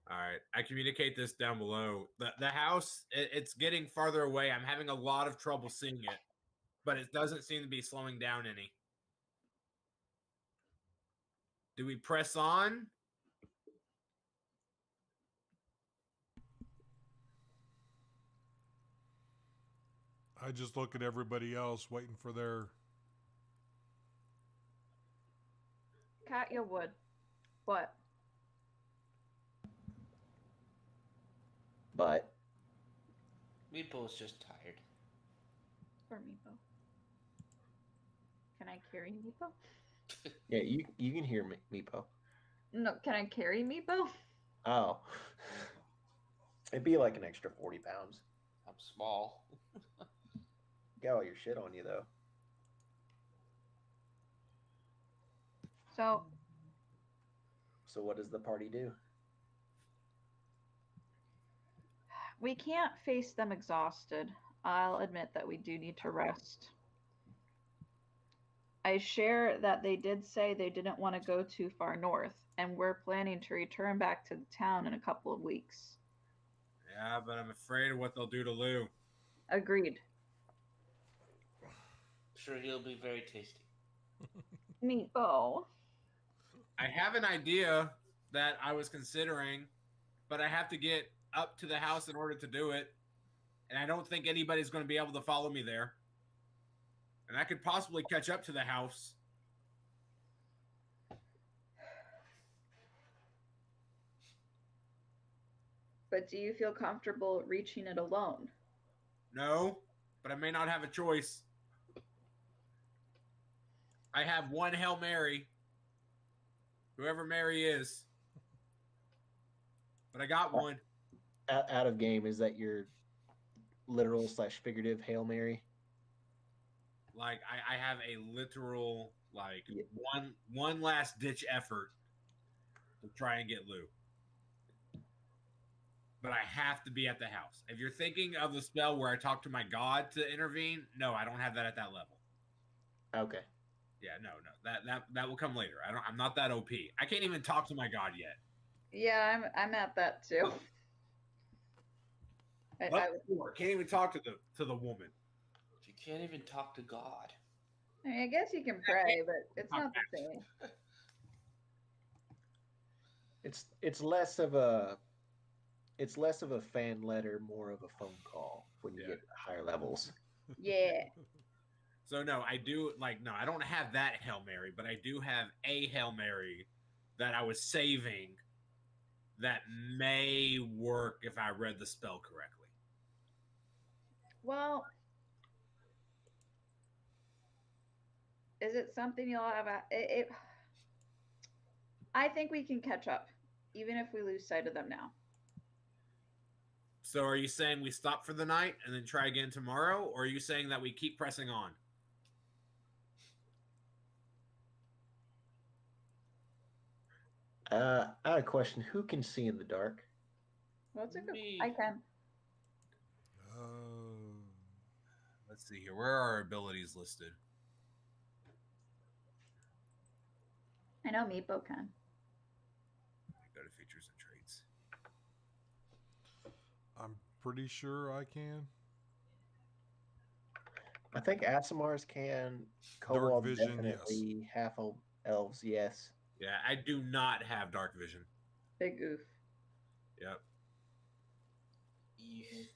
All right. I communicate this down below. The house, it's getting farther away. I'm having a lot of trouble seeing it, but it doesn't seem to be slowing down any. Do we press on? I just look at everybody else waiting for their. Katya would. What? But Meepo's just tired. Or Meepo. Can I carry Meepo? yeah, you can hear me, Meepo. No, can I carry Meepo? Oh, it'd be like an extra 40 pounds. I'm small. Got all your shit on you though. So what does the party do? we can't face them exhausted. I'll admit that we do need to rest. I share that they did say they didn't want to go too far north, and we're planning to return back to the town in a couple of weeks. Yeah, but I'm afraid of what they'll do to Lou. Agreed. Sure, he'll be very tasty. Meepo. I have an idea that I was considering, but I have to get up to the house in order to do it. And I don't think anybody's going to be able to follow me there. And I could possibly catch up to the house. But do you feel comfortable reaching it alone? No, but I may not have a choice. I have one Hail Mary. Whoever Mary is. But I got one. Out of game, is that your literal / figurative Hail Mary? Like I have a literal Yeah. one last ditch effort to try and get Lou. But I have to be at the house. If you're thinking of the spell where I talk to my god to intervene, no, I don't have that at that level. Okay. Yeah, no. That will come later. I'm not that OP. I can't even talk to my god yet. Yeah, I'm at that too. Can't even talk to the woman. You can't even talk to God. I guess you can pray, but it's not the same. It's less of a fan letter, more of a phone call when you get higher levels. Yeah. So no, I don't have that Hail Mary, but I do have a Hail Mary that I was saving that may work if I read the spell correctly. Well, is it something you'll have? I think we can catch up, even if we lose sight of them now. So are you saying we stop for the night and then try again tomorrow, or are you saying that we keep pressing on? I had a question. Who can see in the dark? What's a good? Me. I can. Let's see here. Where are our abilities listed? I know Meepo can. Go to features and traits. I'm pretty sure I can. I think Asimars can. Dark Kobold vision, definitely. Half elves, yes. Yeah, I do not have dark vision. Big oof. Yep. Eesh.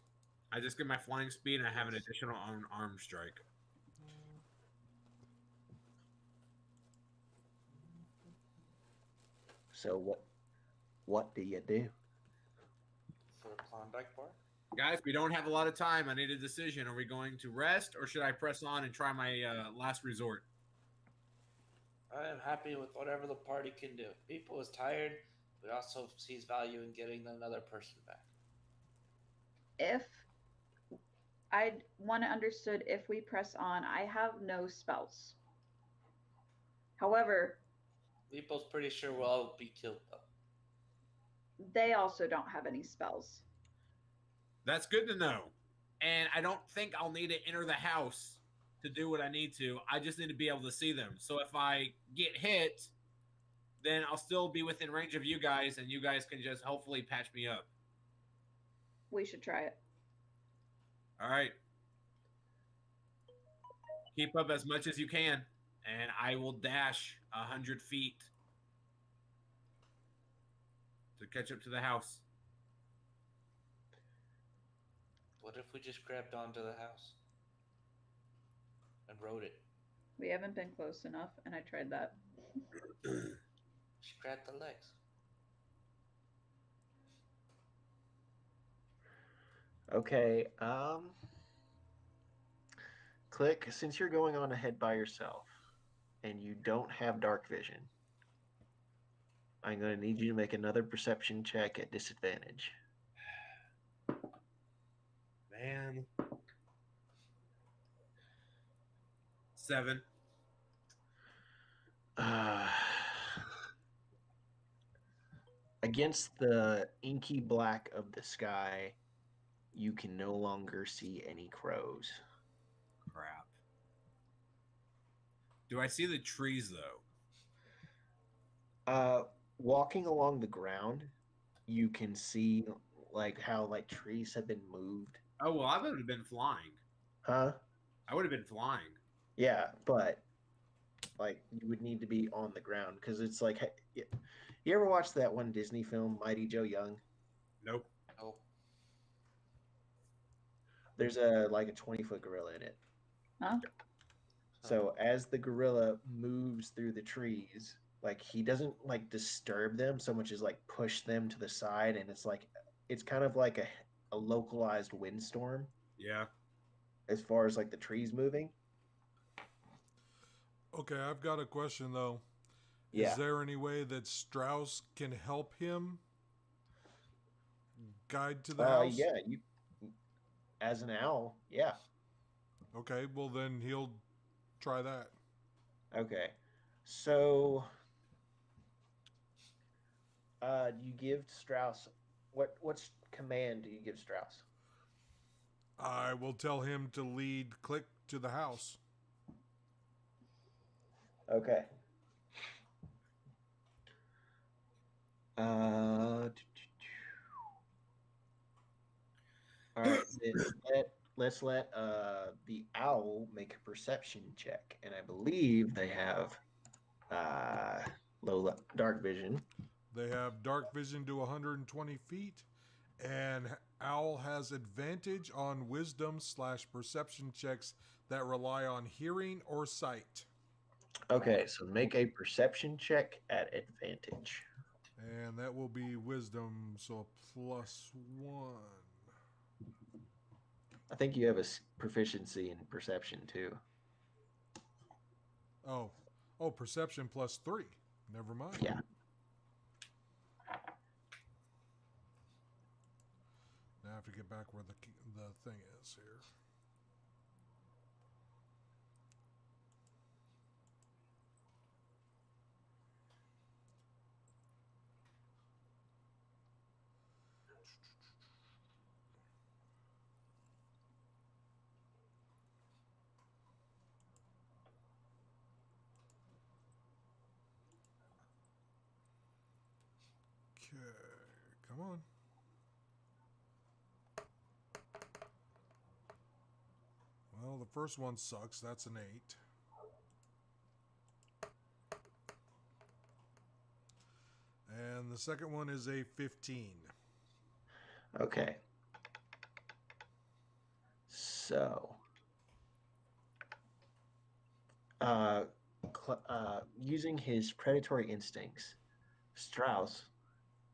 I just get my flying speed and I have an additional arm strike. So what do you do? For Klondike Bar? Guys, we don't have a lot of time. I need a decision. Are we going to rest or should I press on and try my last resort? I am happy with whatever the party can do. People is tired, but also sees value in getting another person back. If I'd want to understood if we press on, I have no spells. However, Lipo's pretty sure we'll all be killed though. they also don't have any spells. That's good to know. And I don't think I'll need to enter the house to do what I need to. I just need to be able to see them. So if I get hit, then I'll still be within range of you guys, and you guys can just hopefully patch me up. We should try it. All right. Keep up as much as you can, and I will dash 100 feet to catch up to the house. What if we just grabbed onto the house and rode it? We haven't been close enough, and I tried that. Just grab the legs. Okay, Click, since you're going on ahead by yourself and you don't have dark vision, I'm going to need you to make another perception check at disadvantage. Man. 7. Against the inky black of the sky, you can no longer see any crows. Crap. Do I see the trees, though? Walking along the ground, you can see like how like trees have been moved. Oh, well, I would have been flying. Huh? I would have been flying. Yeah, but like you would need to be on the ground because it's like, you ever watch that one Disney film, Mighty Joe Young? Nope. Oh, There's a 20-foot gorilla in it. Huh? So as the gorilla moves through the trees, like he doesn't like disturb them so much as like push them to the side, and it's kind of like a localized windstorm Yeah. as far as like the trees moving. Okay, I've got a question though. Yeah. Is there any way that Strauss can help him guide to the house? Yeah, you as an owl, yeah. Okay, well then he'll try that. Okay. So you give Strauss what command do you give Strauss? I will tell him to lead Click to the house. Okay. All right. Let's let the owl make a perception check, and I believe they have low dark vision. They have dark vision to 120 feet, and Owl has advantage on wisdom/perception checks that rely on hearing or sight. Okay, so make a perception check at advantage. And that will be wisdom, so a +1. I think you have a proficiency in perception too. Oh, perception +3. Never mind. Yeah. Now I have to get back where the thing is here. Okay, come on. Well, the first one sucks. That's an 8. And the second one is a 15. Okay. So, using his predatory instincts, Strauss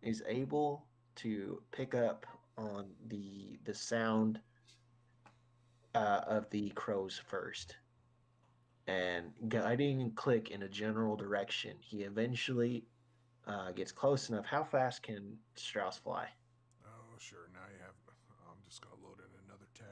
is able to pick up on the sound of the crows first, and guiding Click in a general direction. He eventually gets close enough. How fast can Strauss fly? Oh, sure. Now you have. I'm just going to load in another tab.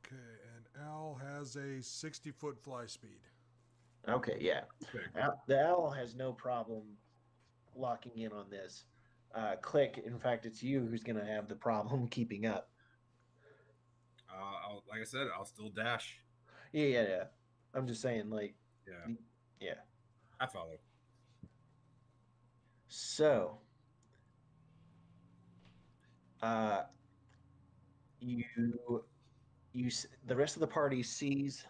Okay, and Al has a 60-foot fly speed. Okay, yeah. The owl has no problem locking in on this. Click, in fact, it's you who's going to have the problem keeping up. Like I said, I'll still dash. Yeah. I'm just saying, like, yeah. I follow. So, the rest of the party sees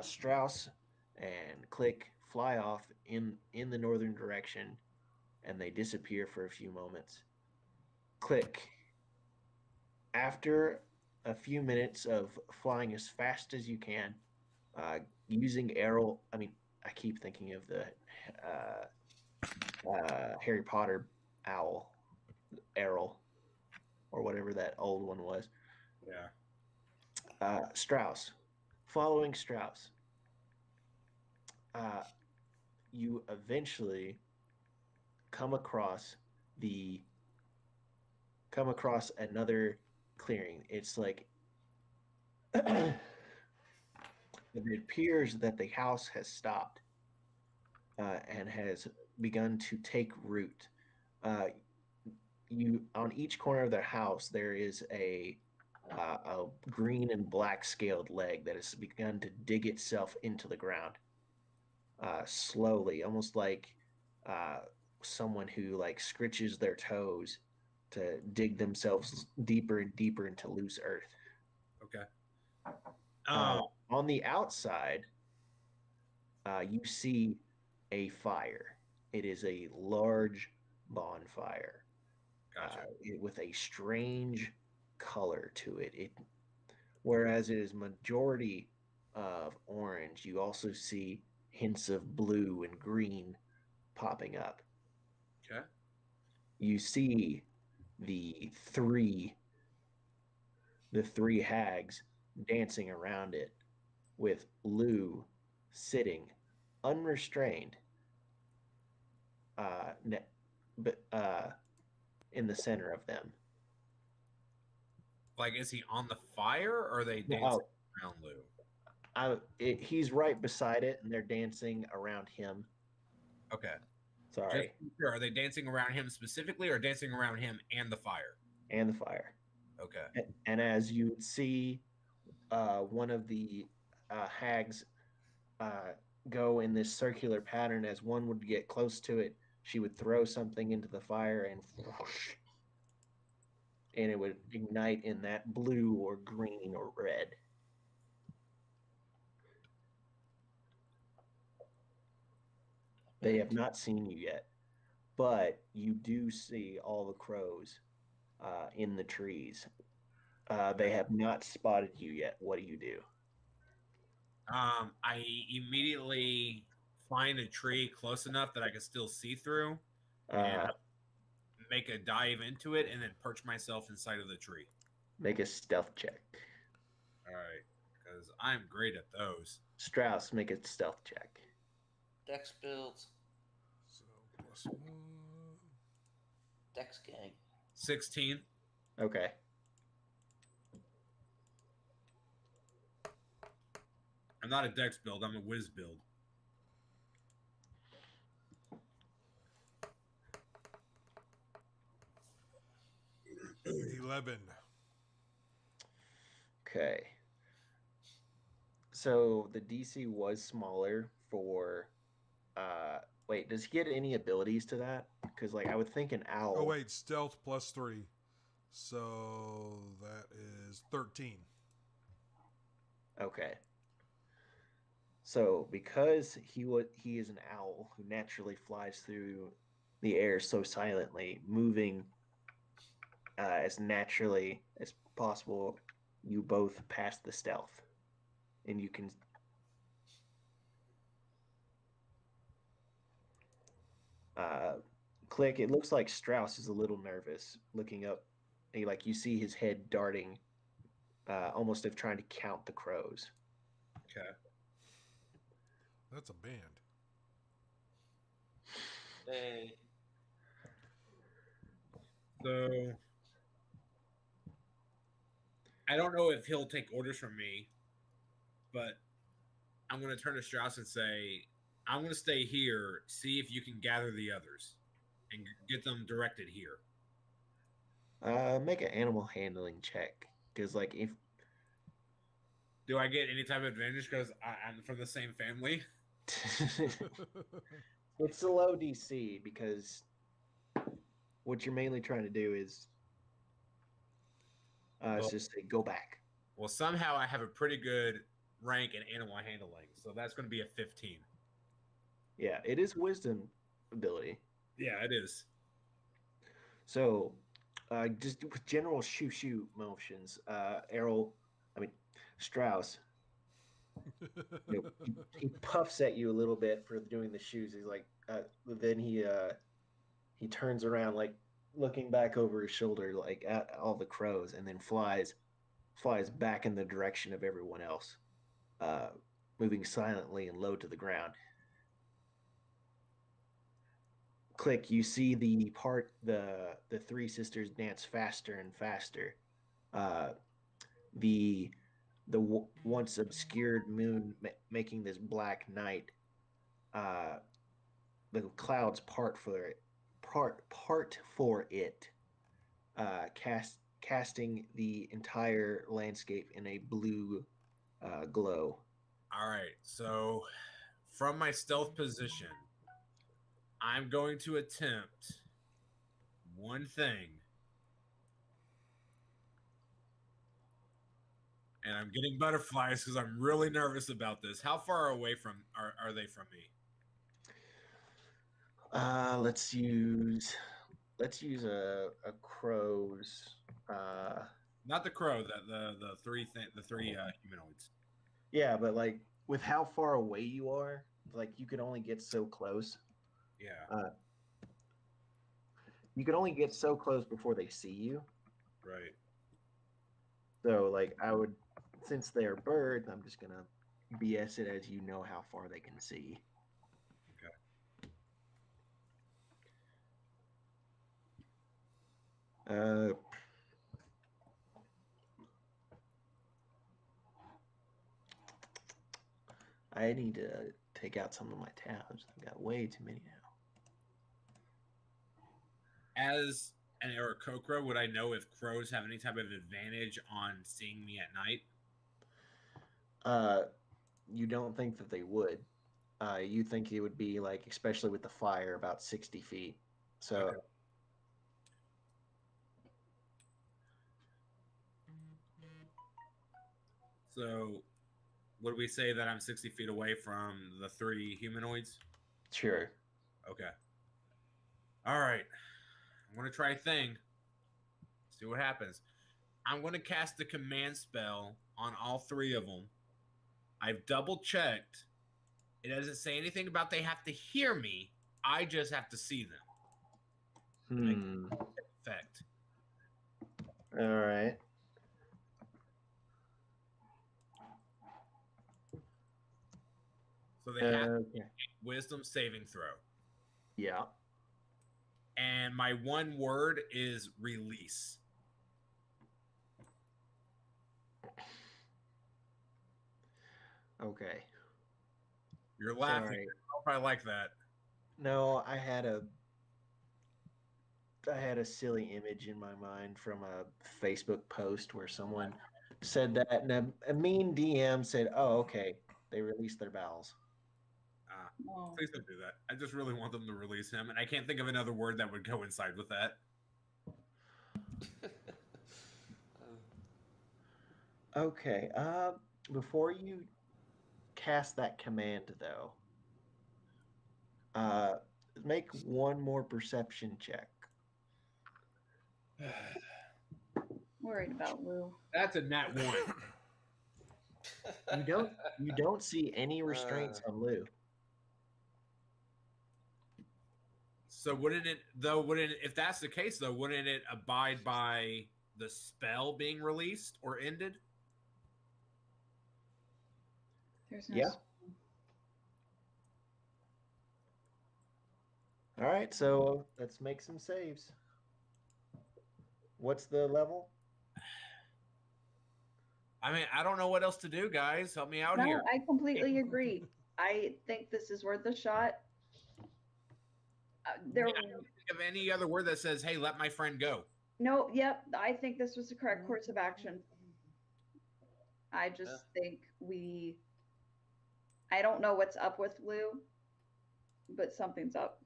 Strauss and Click fly off in the northern direction, and they disappear for a few moments. Click. After a few minutes of flying as fast as you can, using Errol. I mean, I keep thinking of the Harry Potter owl, Errol, or whatever that old one was. Yeah. Strauss. Following Strauss, you eventually come across another clearing. It's like it appears that the house has stopped and has begun to take root. You on each corner of their house there is a green and black scaled leg that has begun to dig itself into the ground slowly, almost like someone who like scritches their toes to dig themselves deeper and deeper into loose earth. Okay. On the outside, you see a fire. It is a large bonfire. Gotcha. With a strange color to it. Whereas it is majority of orange, you also see hints of blue and green popping up. Okay. You see the three hags dancing around it, with Lou sitting unrestrained, in the center of them. Like, is he on the fire, or are they dancing around Lou? He's right beside it, and they're dancing around him. Okay. Sorry. Are they dancing around him specifically, or dancing around him and the fire? And the fire. Okay. And as you would see, one of the hags go in this circular pattern. As one would get close to it, she would throw something into the fire, and whoosh, and it would ignite in that blue or green or red. They have not seen you yet, but you do see all the crows in the trees. They have not spotted you yet. What do you do? I immediately find a tree close enough that I can still see through, and make a dive into it, and then perch myself inside of the tree. Make a stealth check. All right, because I'm great at those. Strauss, make a stealth check. Dex builds. So +1. Dex gang. 16. Okay. I'm not a dex build. I'm a whiz build. $11. Okay. So the DC was smaller for. Wait, does he get any abilities to that? Because like I would think an owl. Oh wait, stealth +3, so that is 13. Okay. So because he is an owl who naturally flies through the air so silently, moving as naturally as possible, you both pass the stealth, and you can. Click. It looks like Strauss is a little nervous, looking up. Like you see his head darting, almost of trying to count the crows. Okay. That's a band. Hey, So I don't know if he'll take orders from me, but I'm going to turn to Strauss and say, I'm going to stay here, see if you can gather the others and get them directed here. Make an animal handling check, because like if Do I get any type of advantage because I'm from the same family? it's a low DC, because what you're mainly trying to do is Well- just say go back. Well, somehow I have a pretty good rank in animal handling, so that's going to be a 15. Yeah, it is wisdom ability. Yeah, it is. So, just with general shoo motions, Strauss, he puffs at you a little bit for doing the shoes. He's like, then he turns around, like looking back over his shoulder, like at all the crows, and then flies back in the direction of everyone else, moving silently and low to the ground. Click, you see the three sisters dance faster and faster. The once obscured moon making this black night. The clouds part for it, casting the entire landscape in a blue glow. All right, so from my stealth position, I'm going to attempt one thing. And I'm getting butterflies because I'm really nervous about this. How far away from are they from me? Let's use a crow's. Not the crow, the three humanoids. Yeah, but like with how far away you are, like you can only get so close. Yeah. You can only get so close before they see you. Right. So like I would, since they're birds, I'm just gonna BS it as you know how far they can see. Okay. I need to take out some of my tabs. I've got way too many now. As an Aarakocra, would I know if crows have any type of advantage on seeing me at night? You don't think that they would. You think it would be like, especially with the fire, about 60 feet. So. Okay. So, would we say that I'm 60 feet away from the three humanoids? Sure. Okay. All right. I'm going to try a thing. See what happens. I'm going to cast the command spell on all three of them. I've double checked. It doesn't say anything about they have to hear me. I just have to see them. Effect. All right. So they have a wisdom saving throw. Yeah. And my one word is release. Okay. You're laughing. Sorry. I hope I like that. No, I had a silly image in my mind from a Facebook post where someone said that, and a mean DM said, "Oh, okay, they released their bowels." Oh. Please don't do that. I just really want them to release him, and I can't think of another word that would coincide with that. Okay. Before you cast that command, though, uh, make one more perception check. Worried about Lou. That's a nat 1. You don't see any restraints on Lou. So wouldn't it if that's the case though, wouldn't it abide by the spell being released or ended? There's no Yeah. All right, so let's make some saves. What's the level? I mean, I don't know what else to do, guys. Help me out No, here. I completely agree. I think this is worth a shot. There, I don't think of any other word that says, "Hey, let my friend go." no, yep. I think this was the correct course of action. I just think I don't know what's up with Lou, but something's up.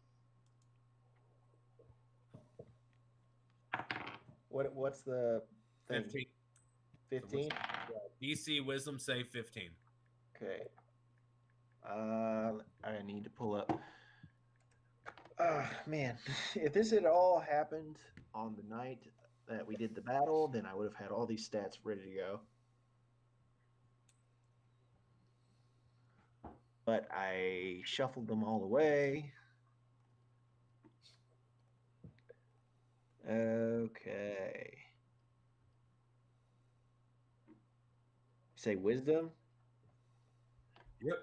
What's the thing? 15. 15? DC Wisdom save 15. Okay. I need to pull up. Man, if this had all happened on the night that we did the battle, then I would have had all these stats ready to go. But I shuffled them all away. Okay. Say wisdom. Yep.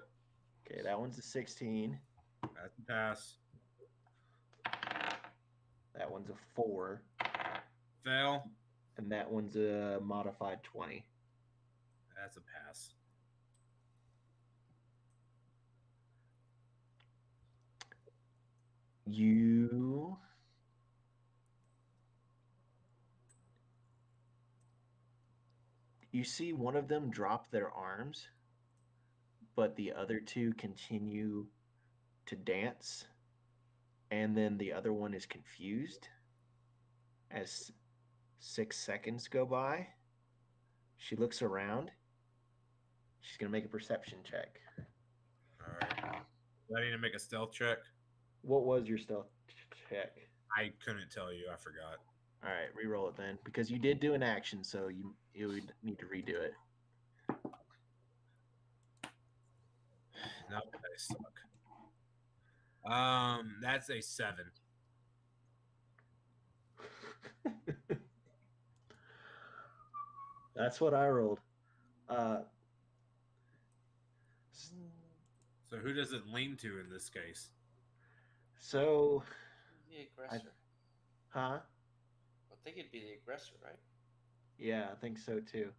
Okay, that one's a 16. That's a pass. That one's a 4. Fail. And that one's a modified 20. That's a pass. You see one of them drop their arms, but the other two continue to dance, and then the other one is confused as 6 seconds go by. She looks around. She's going to make a perception check. All right. Do I need to make a stealth check? What was your stealth check? I couldn't tell you. I forgot. All right, re-roll it then, because you did do an action, so you would need to redo it. No, I suck. That's a 7. That's what I rolled. So who does it lean to in this case? So, The aggressor. huh? I think it'd be the aggressor, right? Yeah, I think so too.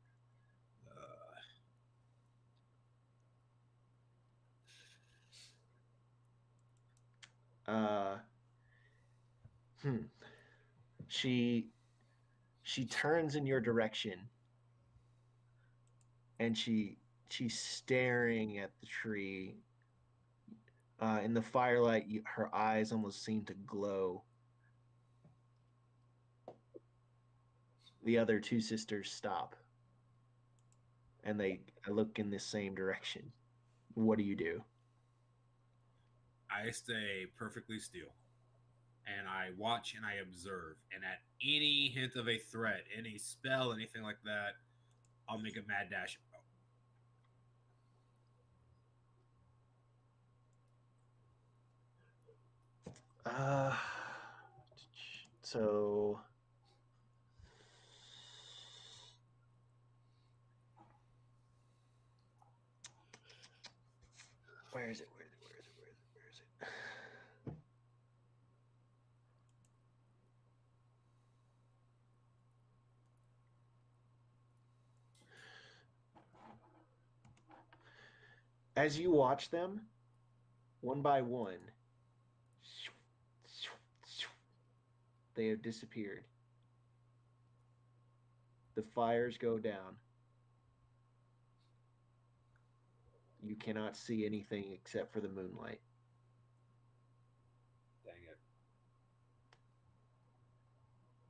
She turns in your direction, and she's staring at the tree. In the firelight, her eyes almost seem to glow. The other two sisters stop, and they look in the same direction. What do you do? I stay perfectly still. And I watch and I observe. And at any hint of a threat, any spell, anything like that, I'll make a mad dash. So where is it? As you watch them, one by one, they have disappeared. The fires go down. you cannot see anything except for the moonlight. Dang it.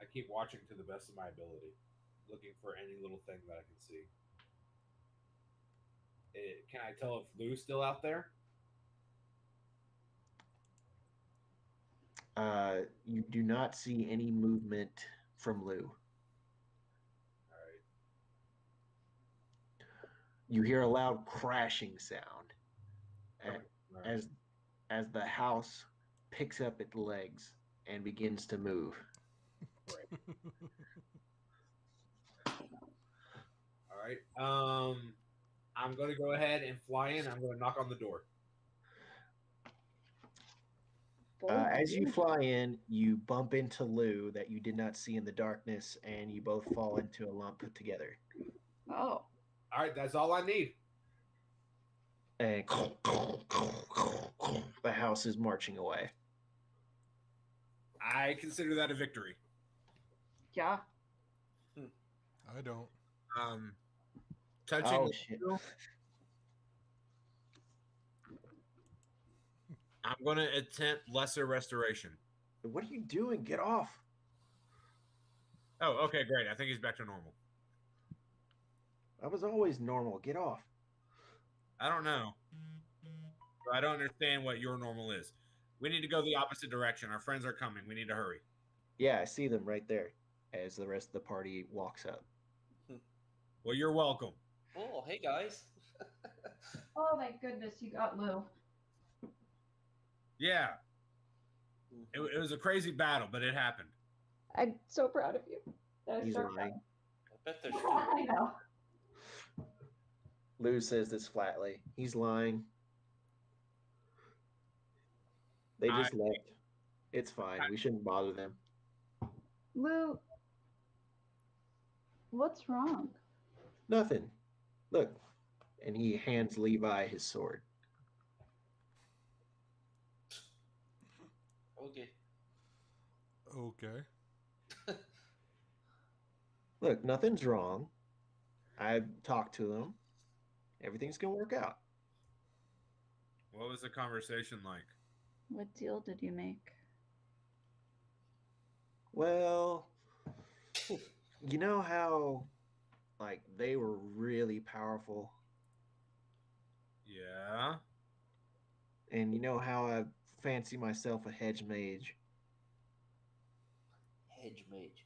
I keep watching to the best of my ability, looking for any little thing that I can see. Can I tell if Lou's still out there? You do not see any movement from Lou. All right. You hear a loud crashing sound Okay. All right. as the house picks up its legs and begins to move. Right. All right. I'm going to go ahead and fly in. I'm going to knock on the door. As you fly in, you bump into Lou that you did not see in the darkness, and you both fall into a lump together. Oh. All right, that's all I need. And the house is marching away. I consider that a victory. Yeah. I don't. Touching Oh, the shit. window, I'm going to attempt lesser restoration. What are you doing? Get off. Oh, okay, great. I think he's back to normal. I was always normal. Get off. I don't know. I don't understand what your normal is. We need to go the opposite direction. Our friends are coming. We need to hurry. Yeah, I see them right there as the rest of the party walks up. Well, you're welcome. Oh, hey guys. Oh, thank goodness you got Lou. Yeah. It was a crazy battle, but it happened. I'm so proud of you. That is He's so lying. I bet there's proud. I know. Lou says this flatly. He's lying. They just left. It's fine. We shouldn't bother them. Lou, what's wrong? Nothing. Look. And he hands Levi his sword. Okay. Okay. Look, nothing's wrong. I talked to them. Everything's going to work out. What was the conversation like? What deal did you make? Well, you know how, like, they were really powerful? Yeah. And you know how I fancy myself a hedge mage? Hedge mage.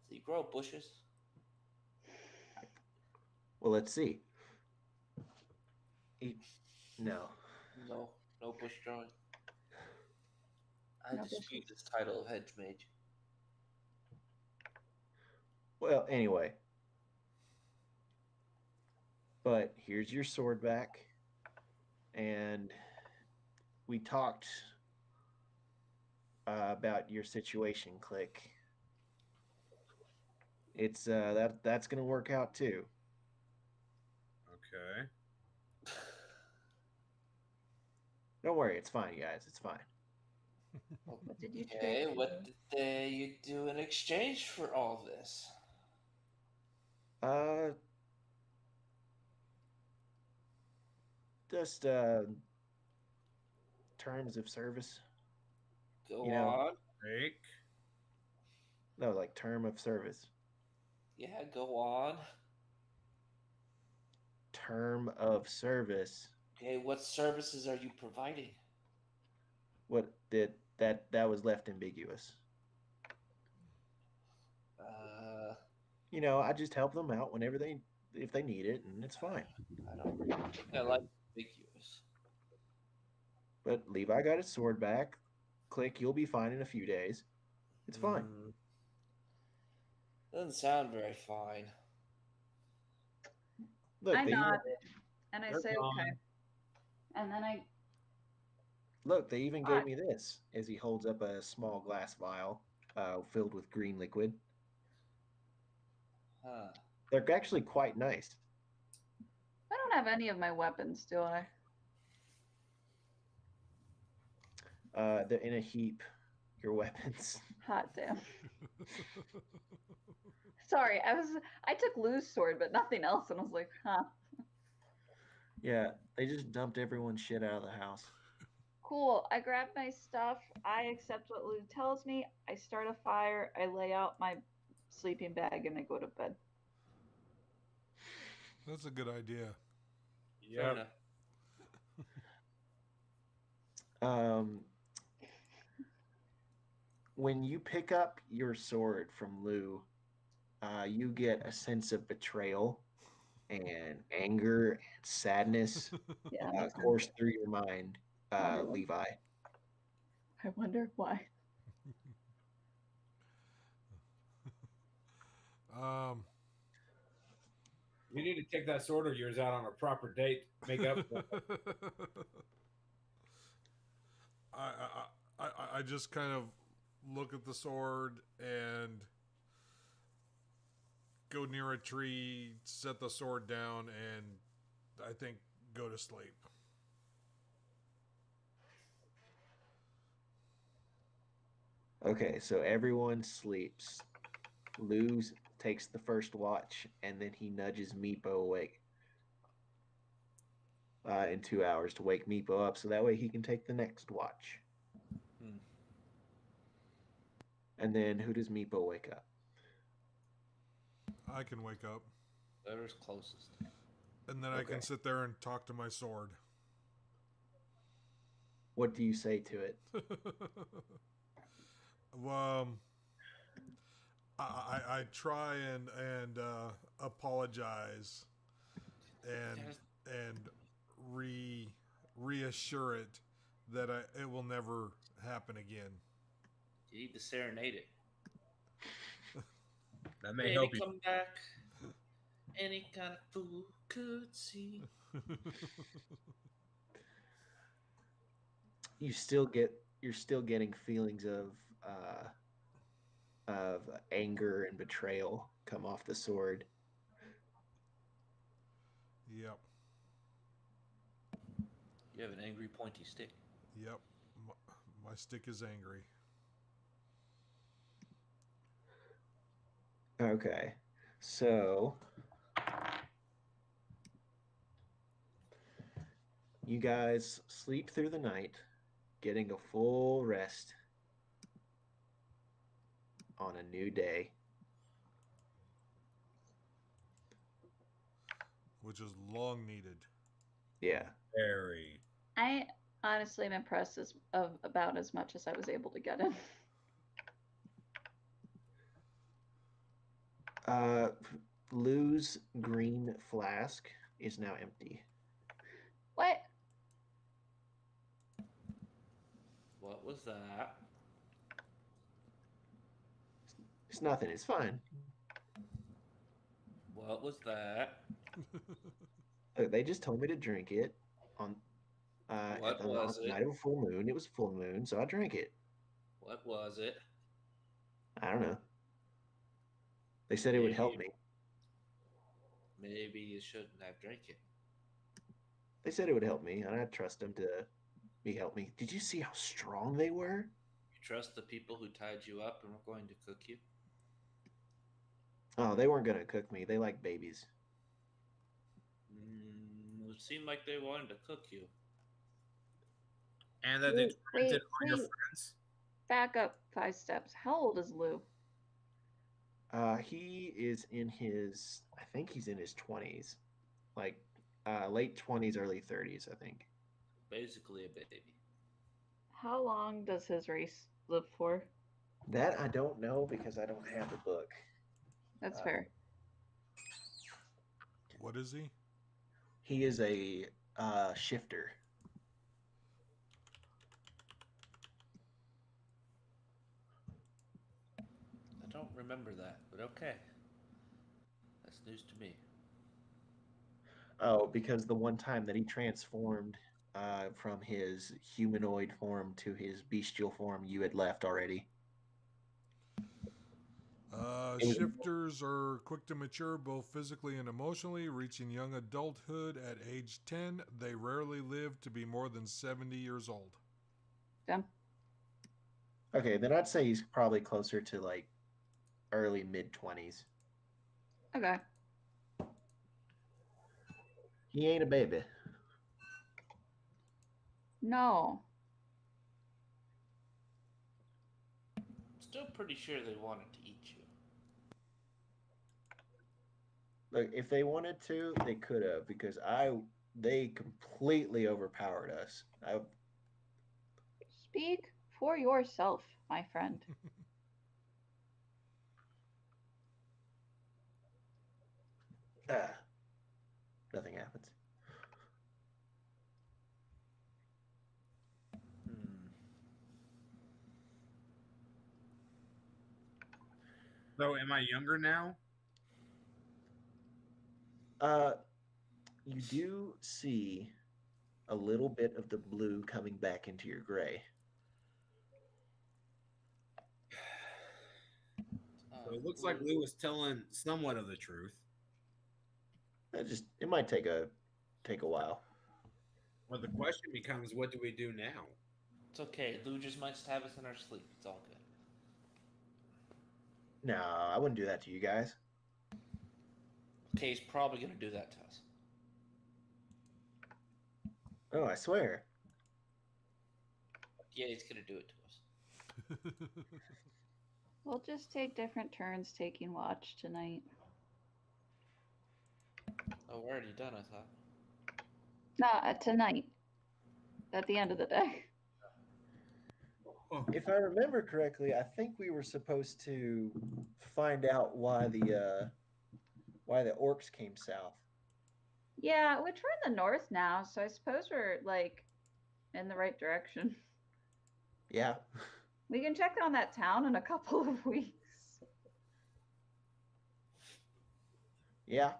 So you grow bushes? Well, let's see. No. No bush growing. I No dispute bushes. this title of hedge mage. Well, anyway. But here's your sword back. And we talked about your situation, Click. It's that's gonna work out too. Okay. Don't worry, it's fine, guys. It's fine. What did you Okay, trade? what did you do in exchange for all this? Just terms of service. Go You know- on. Break. No, like term of service. Yeah, go on. Term of service. Okay, what services are you providing? What did that was left ambiguous. You know, I just help them out whenever if they need it, and it's fine. I don't think I like ambiguous. But Levi got his sword back. Click, you'll be fine in a few days. It's fine. Doesn't sound very fine. Look, I they nod and I They're say gone. okay. And then I Look, they even gave me this as he holds up a small glass vial filled with green liquid. Huh. They're actually quite nice. I don't have any of my weapons, do I? They're in a heap. Your weapons. Hot damn. Sorry, I took Lou's sword, but nothing else, and I was like, huh. Yeah, they just dumped everyone's shit out of the house. Cool. I grab my stuff. I accept what Lou tells me. I start a fire. I lay out my sleeping bag and I go to bed. That's a good idea. Fair enough. Um, when you pick up your sword from Lou, you get a sense of betrayal and anger and sadness Yeah, makes sense. course through your mind, Wonder why. Levi. I wonder why. Um, You need to take that sword of yours out on a proper date. Make up. For it. I just kind of look at the sword and go near a tree, set the sword down, and I think go to sleep. Okay, so everyone sleeps. Lou takes the first watch, and then he nudges Meepo awake in 2 hours to wake Meepo up, so that way he can take the next watch. Hmm. And then who does Meepo wake up? I can wake up, Whoever's closest. and then I Okay. can sit there and talk to my sword. What do you say to it? I try and apologize and reassure it that it will never happen again. You need to serenade it. That may Baby, help you. come back. Any kind of fool could see. You're still getting feelings of anger and betrayal come off the sword. Yep. You have an angry, pointy stick. Yep. My stick is angry. Okay, so you guys sleep through the night, getting a full rest on a new day. Which is long needed. Yeah. Very. I honestly am impressed of about as much as I was able to get in. Lou's green flask is now empty. What? What was that? It's nothing. It's fine. What was that? Look, they just told me to drink it on What on was the it? night of a full moon. It was full moon, so I drank it. What was it? I don't know. They said it would help me. Maybe you shouldn't have drank it. They said it would help me, and I trust them to help me. Did you see how strong they were? You trust the people who tied you up and were going to cook you? Oh, they weren't gonna cook me. They like babies. It seemed like they wanted to cook you. And that they Wait, tormented all your wait. friends. Back up 5 steps. How old is Lou? He is in his, I think he's in his 20s, like late 20s, early 30s, I think. Basically a baby. How long does his race live for? That I don't know because I don't have the book. That's fair. What is he? He is a shifter. I don't remember that, but okay. That's news to me. Oh, because the one time that he transformed from his humanoid form to his bestial form, you had left already. Shifters are quick to mature both physically and emotionally, reaching young adulthood at age 10. They rarely live to be more than 70 years old. Done. Okay, then I'd say he's probably closer to like early mid 20s. Okay. He ain't a baby. No. Still pretty sure they wanted to eat you. Look, if they wanted to, they could have because they completely overpowered us. Speak for yourself, my friend. Ah, nothing happens. So, am I younger now? Uh, you do see a little bit of the blue coming back into your gray. So it looks like Lou was telling somewhat of the truth. It might take a while. Well, the question becomes, what do we do now? It's okay. Lou just might stab us in our sleep. It's all good. No, I wouldn't do that to you guys. Okay, he's probably gonna do that to us. Oh, I swear. Yeah, he's gonna do it to us. We'll just take different turns taking watch tonight. Oh, we're already done, I thought. Not tonight. At the end of the day. If I remember correctly, I think we were supposed to find out why the orcs came south. Yeah, which we're in the north now, so I suppose we're like in the right direction. Yeah. We can check on that town in a couple of weeks. Yeah.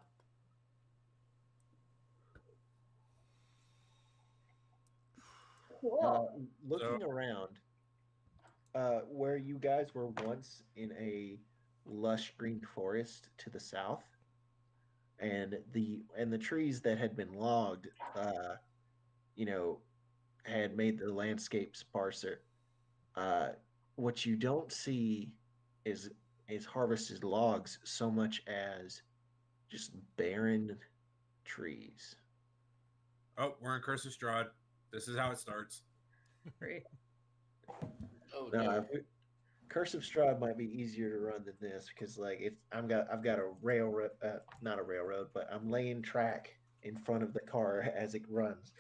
Cool. Looking around, where you guys were once in a lush green forest to the south, and the trees that had been logged, you know, had made the landscape sparser. Uh, what you don't see is harvested logs so much as just barren trees. Oh, we're in Curse of Strahd. This is how it starts. Great. Oh No, no. Curse of Strahd might be easier to run than this because like I've got a railroad, not a railroad, but I'm laying track in front of the car as it runs.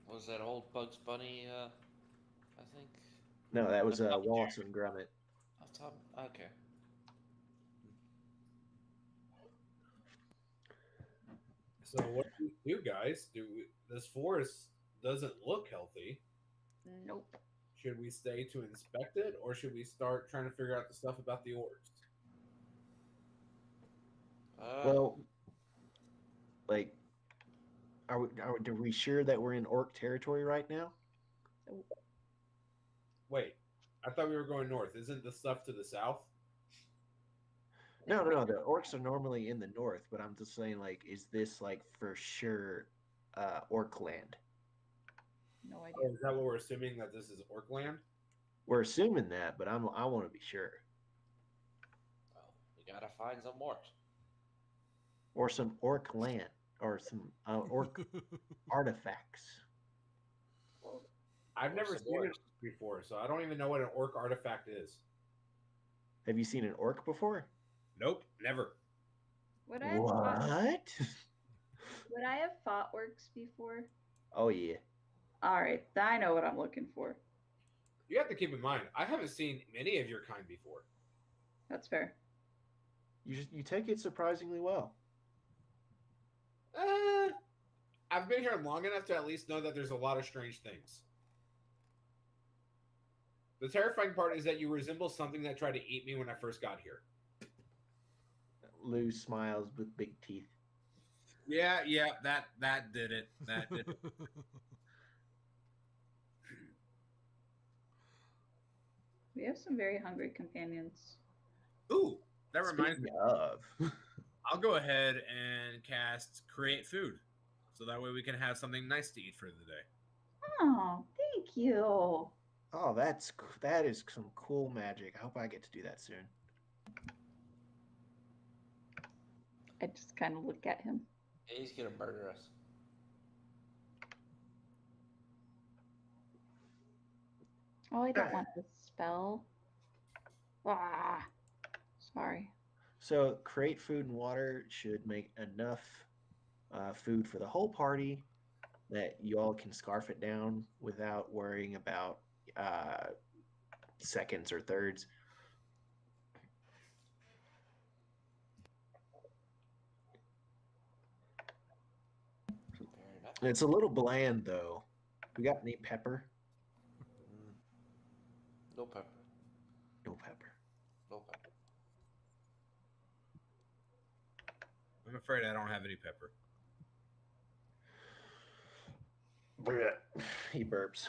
Was that old Bugs Bunny? I think. No, that was That's Wallace and Gromit. Off top. Okay. So what do we do, guys? This forest doesn't look healthy. Nope. Should we stay to inspect it, or should we start trying to figure out the stuff about the orcs? Well, like, are we sure that we're in orc territory right now? Wait, I thought we were going north. Isn't the stuff to the south? No. The orcs are normally in the north, but I'm just saying, like, is this like for sure orc land? No idea. Oh, is that what we're assuming, that this is orc land? We're assuming that, but I want to be sure. well, we gotta find some more. Or some orc land, or some orc artifacts. I've Or never some seen it orcs. before, so I don't even know what an orc artifact is. Have you seen an orc before? Nope, never. Would I have fought, What? would I have fought orcs before? Oh yeah. All right, I know what I'm looking for. You have to keep in mind, I haven't seen many of your kind before. That's fair. You take it surprisingly well. I've been here long enough to at least know that there's a lot of strange things. The terrifying part is that you resemble something that tried to eat me when I first got here. Lou smiles with big teeth. Yeah, that did it. That did it. We have some very hungry companions. Ooh, that reminds me. Speaking of, I'll go ahead and cast Create Food, so that way we can have something nice to eat for the day. Oh, thank you. oh, that is some cool magic. I hope I get to do that soon. I just kind of look at him. He's gonna murder us. Oh, I don't want this spell. Ah, sorry. So create food and water should make enough food for the whole party that you all can scarf it down without worrying about seconds or thirds. Fair enough. It's a little bland though. We got any pepper? Mm. No pepper. No pepper. No pepper. I'm afraid I don't have any pepper. Blech. He burps.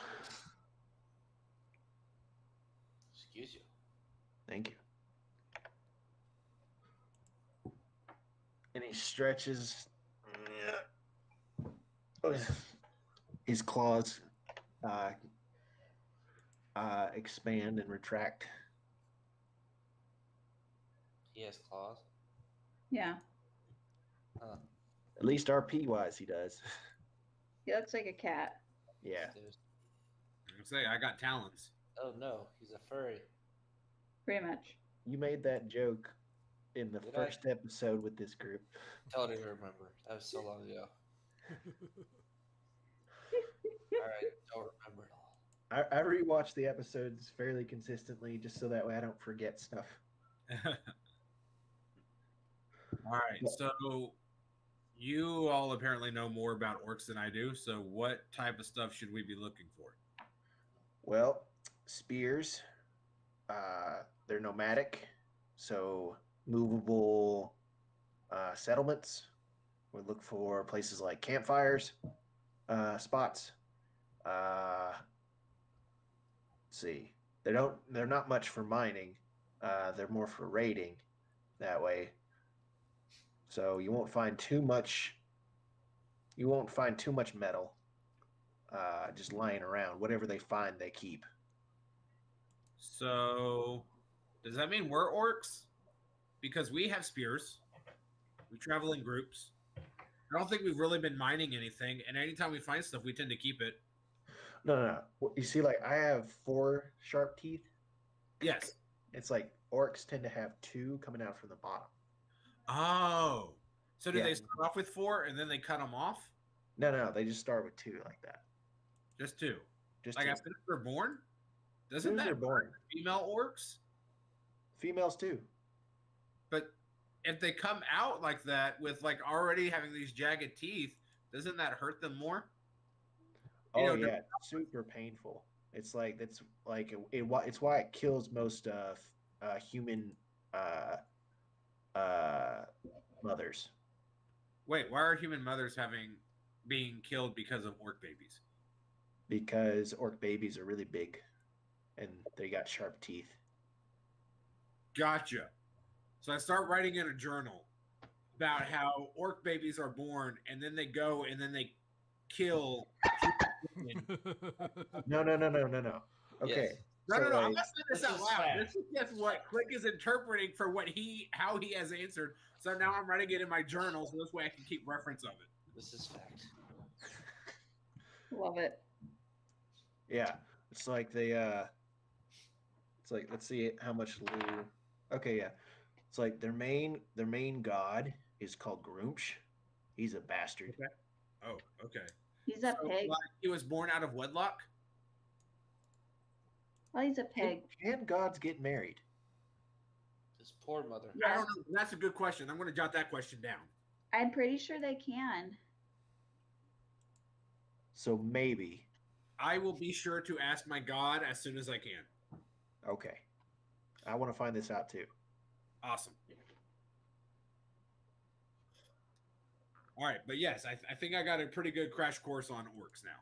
Excuse you. Thank you. And he stretches. His claws expand and retract. He has claws. Yeah, Huh. At least RP wise, he does. he looks like a cat. Yeah. There's- I'm gonna say I got talons. Oh no, he's a furry. Pretty much. You made that joke in the Did I? first episode with this group. Don't even remember. That was so long ago. All right, don't remember it all. I rewatch the episodes fairly consistently just so that way I don't forget stuff. All right, so you all apparently know more about orcs than I do. So what type of stuff should we be looking for? Well, spears, they're nomadic, so movable settlements. We look for places like campfires, spots. Let's see, they're not much for mining. They're more for raiding that way. So you won't find too much. You won't find too much metal just lying around. Whatever they find, they keep. So does that mean we're orcs? Because we have spears. We travel in groups. I don't think we've really been mining anything, and anytime we find stuff, we tend to keep it. No. You see, like I have 4 sharp teeth. Yes. It's like orcs tend to have 2 coming out from the bottom. Oh. So do Yeah. they start off with 4 and then they cut them off? No. They just start with 2 like that. Just 2. Just Like 2. as soon as they're born? As Doesn't soon as that they're born. female orcs? Females too. But if they come out like that with like already having these jagged teeth, doesn't that hurt them more? Oh You know, yeah, it's super painful. It's like it's why it kills most human mothers. Wait, why are human mothers being killed because of orc babies? Because orc babies are really big and they got sharp teeth. Gotcha. So I start writing in a journal about how orc babies are born and then they go and then they kill human. No. Okay. Yes. No, So, I'm like, not saying this This out is loud. fact. This is just what Click is interpreting for how he has answered. So now I'm writing it in my journal, so this way I can keep reference of it. This is fact. Love it. Yeah, it's like they it's like let's see how much Lou. Okay, yeah. It's like their main god is called Groomsh. He's a bastard. Okay. Oh, okay. He's a So, pig. like, he was born out of wedlock? Well, he's a pig. Can gods get married? This poor mother. I Yeah, don't know. That's a good question. I'm going to jot that question down. I'm pretty sure they can. So maybe. I will be sure to ask my god as soon as I can. Okay. I want to find this out too. Awesome. All right, but yes, I think I got a pretty good crash course on orcs now.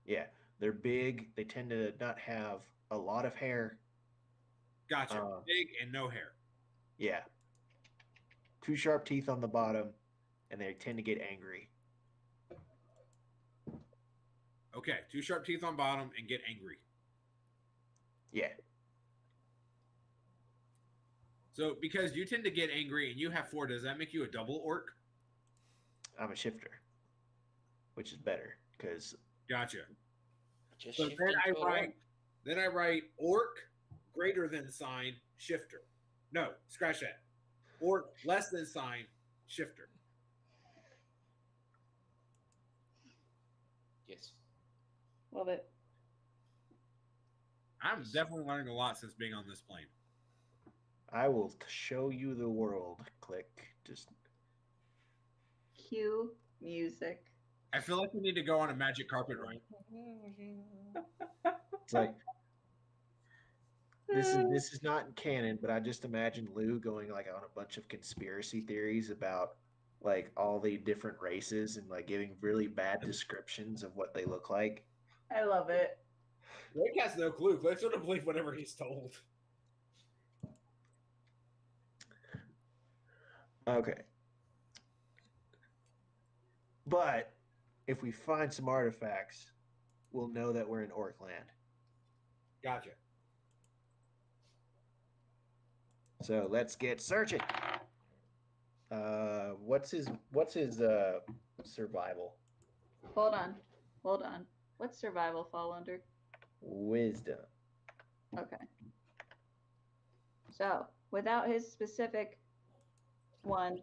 Yeah, they're big. They tend to not have a lot of hair. Gotcha. Uh, Big and no hair. Yeah. 2 sharp teeth on the bottom, and they tend to get angry. Okay, 2 sharp teeth on bottom and get angry. Yeah. So because you tend to get angry and you have 4, does that make you a double orc? I'm a shifter, which is better because Gotcha. Just So shift then I into an write, orc. then I write orc greater than sign shifter. No, scratch that. Orc less than sign shifter. Yes. Love it. I'm definitely learning a lot since being on this plane. I will show you the world. Click. Just Cue music. I feel like we need to go on a magic carpet ride. it's like this is not canon, but I just imagine Lou going like on a bunch of conspiracy theories about like all the different races and like giving really bad descriptions of what they look like. I love it. Blake has no clue. Blake's going to believe whatever he's told. Okay. But if we find some artifacts, we'll know that we're in Orc land. Gotcha. So let's get searching. What's his survival? Hold on. What's survival fall under? Wisdom. Okay. So without his specific one,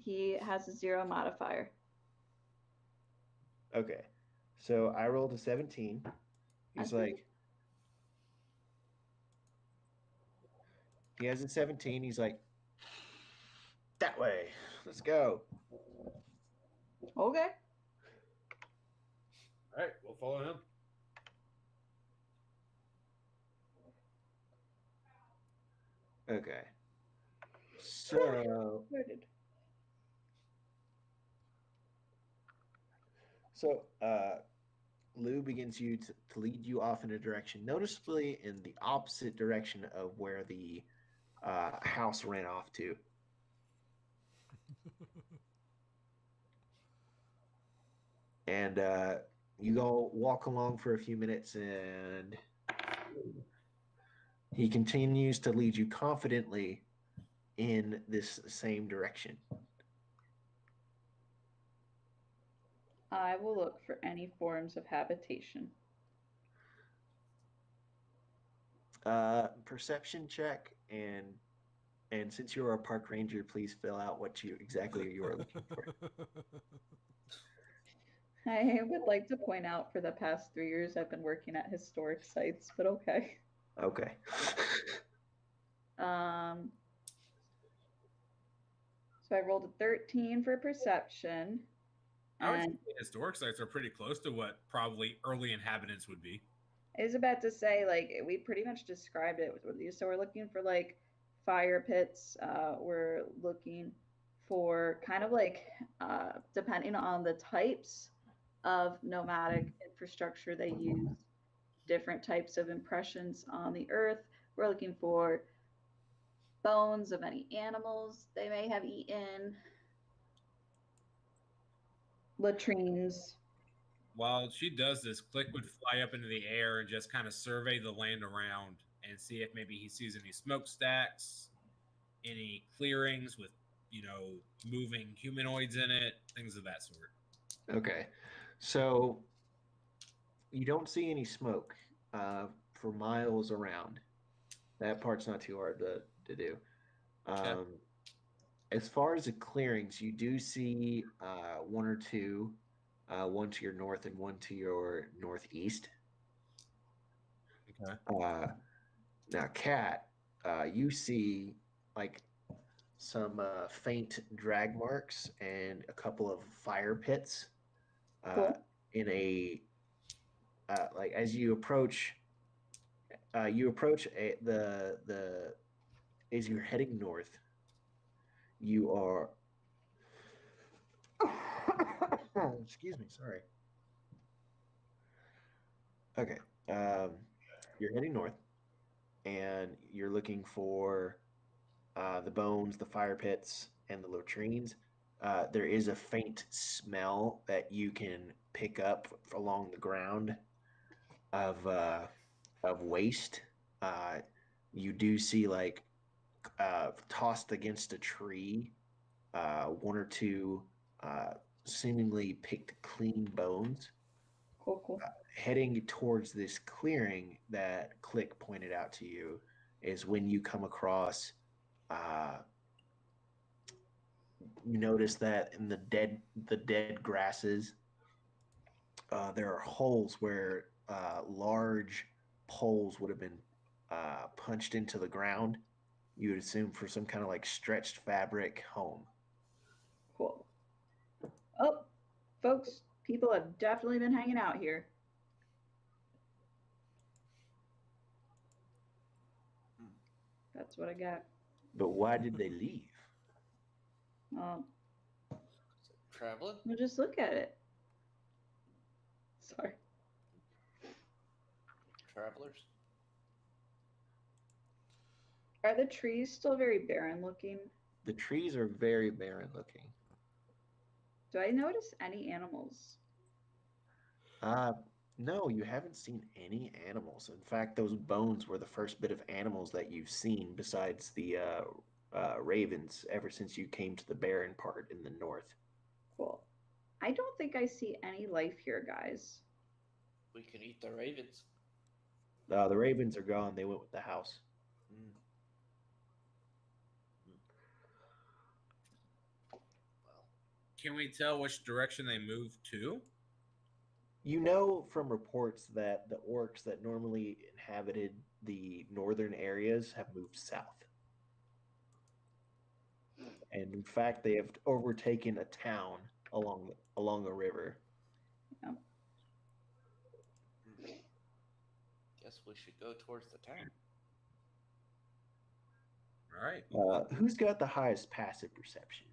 he has a 0 modifier. Okay. So I rolled a 17. He's Okay. like, he has a 17. He's like, that way. Let's go. Okay. All right, we'll follow him. Okay. So, Noted. Lou begins to lead you off in a direction, noticeably in the opposite direction of where the house ran off to. And you go walk along for a few minutes, and he continues to lead you confidently in this same direction. I will look for any forms of habitation. Perception check, and since you're a park ranger, please fill out what you exactly you are looking for. I would like to point out for the past 3 years I've been working at historic sites, but okay. Okay. So I rolled a 13 for perception. I would And say historic sites are pretty close to what probably early inhabitants would be. I was about to say, like, we pretty much described it. So we're looking for like fire pits. We're looking for kind of like, depending on the types of nomadic infrastructure they use, different types of impressions on the earth. We're looking for bones of any animals they may have eaten, latrines. While she does this, Click would fly up into the air and just kind of survey the land around and see if maybe he sees any smokestacks, any clearings with, moving humanoids in it, things of that sort. Okay. So you don't see any smoke for miles around. That part's not too hard to do. Okay. As far as the clearings, you do see one or two, one to your north and one to your northeast. Okay. Now, Kat, you see like some faint drag marks and a couple of fire pits Cool. in a like as you approach as you're heading north, you are excuse me, sorry. Okay. You're heading north and you're looking for the bones, the fire pits, and the latrines. There is a faint smell that you can pick up along the ground of waste. You do see like tossed against a tree, one or two seemingly picked clean bones. Cool, cool. Heading towards this clearing that Click pointed out to you is when you come across. You notice that in the dead grasses, there are holes where large poles would have been punched into the ground. You would assume for some kind of like stretched fabric home. Cool. Oh, folks, people have definitely been hanging out here. That's what I got. But why did they leave? Um, Traveling? we'll just look at it. Sorry. Travelers? Are the trees still very barren looking? The trees are very barren looking. Do I notice any animals? No, you haven't seen any animals. In fact, those bones were the first bit of animals that you've seen besides the ravens ever since you came to the barren part in the north. Cool. I don't think I see any life here, guys. We can eat the ravens. The ravens are gone. They went with the house. Mm. Well, Can we tell which direction they moved to? You know from reports that the orcs that normally inhabited the northern areas have moved south. And in fact, they have overtaken a town along a river. guess we should go towards the town. All right. Who's got the highest passive perception?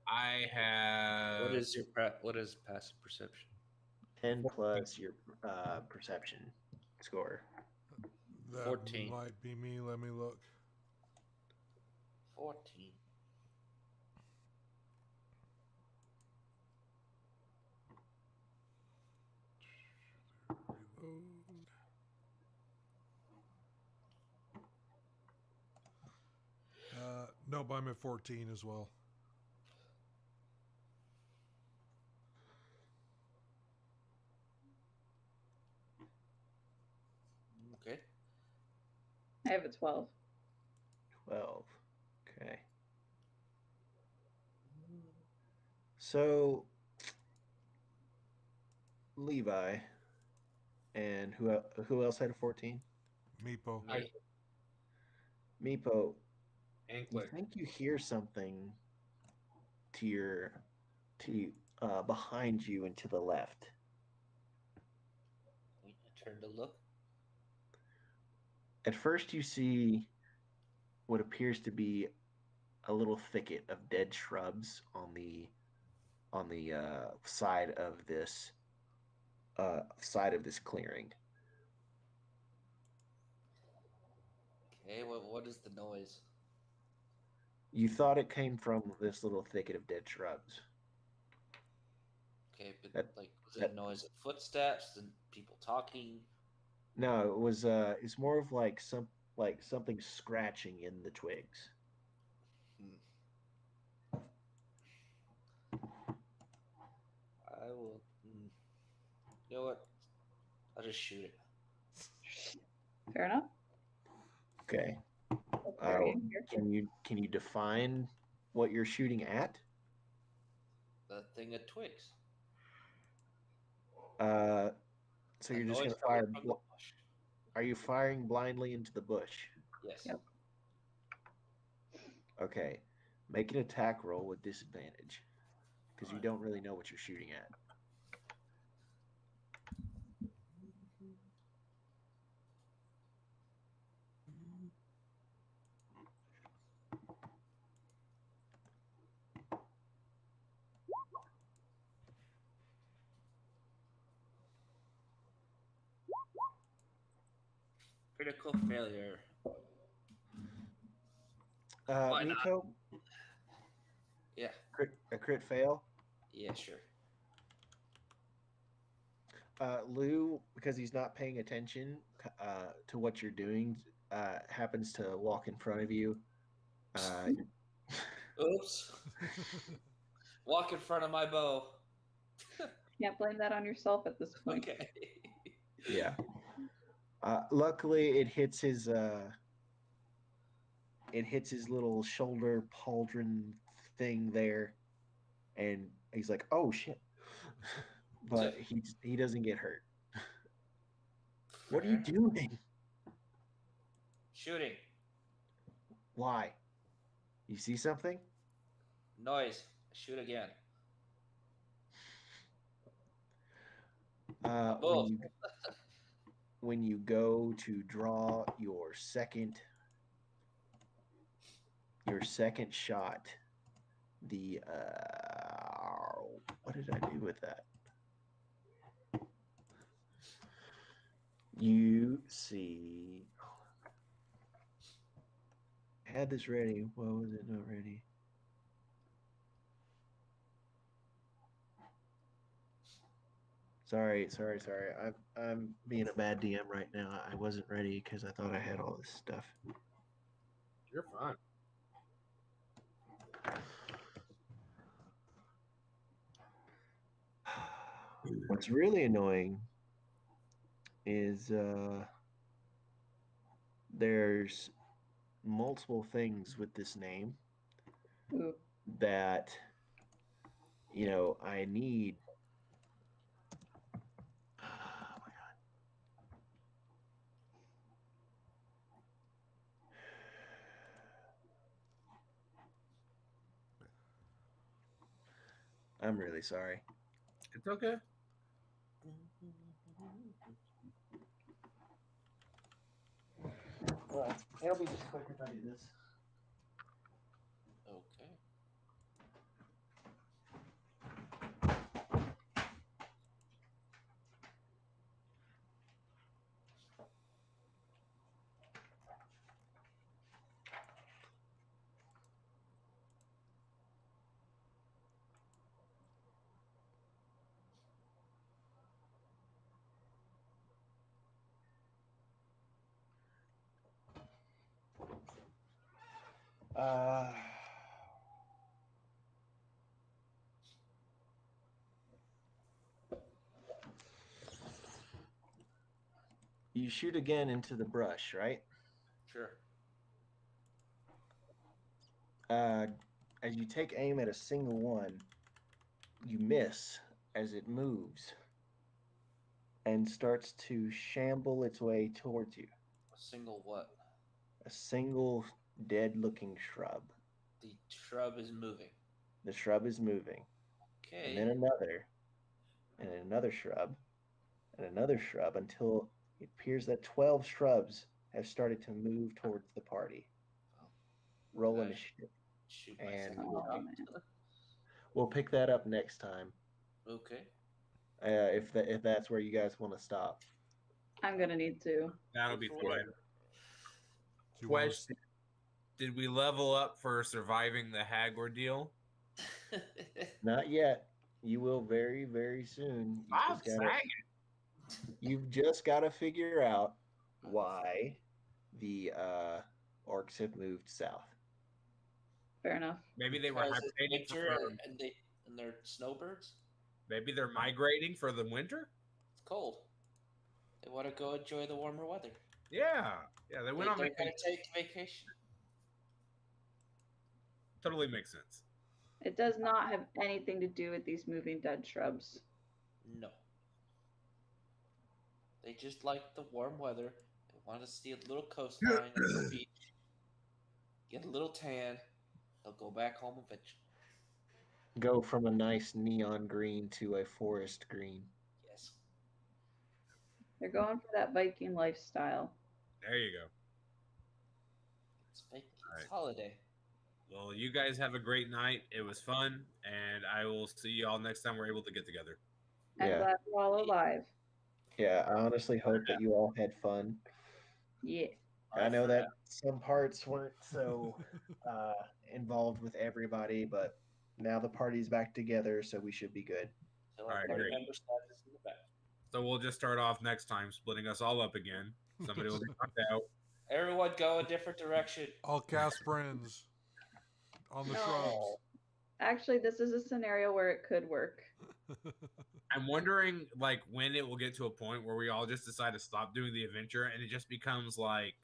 I have. What is passive perception? 10 plus your perception score. That 14. might be me. Let me look. 14. Reload. Nope, I'm at 14 as well. Okay. I have a 12. 12. Okay. So, Levi and who else had a 14? Meepo. Me. Meepo, And you Click. think you hear something behind you and to the left. I turn to look. At first, you see what appears to be a little thicket of dead shrubs on the side of this clearing. Okay, what is the noise? You thought it came from this little thicket of dead shrubs. Okay, but That- like, was it a noise of footsteps and people talking? No, it was it's more of like something scratching in the twigs. I will. You know what? I'll just shoot it. Fair enough. Okay. That's very in here. Can you define what you're shooting at? The thing of twigs. So The you're just noise gonna coming fire. from the bush. Are you firing blindly into the bush? Yes. Yep. Okay. Make an attack roll with disadvantage because you don't really know what you're shooting at. Critical failure. Why not? Nico, Yeah. a crit fail. Yeah, sure. Lou, because he's not paying attention to what you're doing, happens to walk in front of you. Oops. Walk in front of my bow. Can't blame that on yourself at this point. Okay. Yeah. Luckily, it hits his little shoulder pauldron thing there, and he's like, "Oh shit!" But he doesn't get hurt. What are you doing? Shooting. Why? You see something? Noise. Shoot again. When you go to draw your second shot, the what did I do with that? You see, I had this ready. Why was it not ready? Sorry. I'm being a bad DM right now. I wasn't ready because I thought I had all this stuff. You're fine. What's really annoying is there's multiple things with this name Ooh. that I need. Oh my god. I'm really sorry. It's okay. Well, it'll be just quick if I do this. Okay. You shoot again into the brush, right? Sure. As you take aim at a single one, you miss as it moves and starts to shamble its way towards you. A single what? A single dead-looking shrub. The shrub is moving. The shrub is moving. Okay. And then another, and another shrub, and another shrub until it appears that 12 shrubs have started to move towards the party. Roll Nice. initiative. Shoot And myself. Oh, man. we'll pick that up next time. Okay. If that's where you guys want to stop. I'm gonna need to. That'll be For fine. whatever. Do you want Question: did we level up for surviving the hag ordeal? Not yet. You will very, very soon. I'm You've just got to figure out why the orcs have moved south. Fair enough. Maybe they were Because it's hibernating winter for, and they're snowbirds. maybe they're migrating for the winter. It's cold. They want to go enjoy the warmer weather. Yeah, they went on They're vacation. going to take vacation. Totally makes sense. It does not have anything to do with these moving dead shrubs. No. They just like the warm weather. They want to see a little coastline, a little beach, get a little tan. They'll go back home eventually. Go from a nice neon green to a forest green. Yes. They're going for that Viking lifestyle. There you go. It's fake. It's Alright. holiday. Well, you guys have a great night. It was fun, and I will see you all next time we're able to get together. I'm Yeah. glad we're all alive. Yeah, I honestly hope that you all had fun. Yeah. I know that some parts weren't so involved with everybody, but now the party's back together, so we should be good. So Alright, party great. member status in the back. So we'll just start off next time, splitting us all up again. Somebody will be knocked out. Everyone go a different direction. all cast friends? on the No. shrubs. Actually, this is a scenario where it could work. I'm wondering, like, when it will get to a point where we all just decide to stop doing the adventure and it just becomes like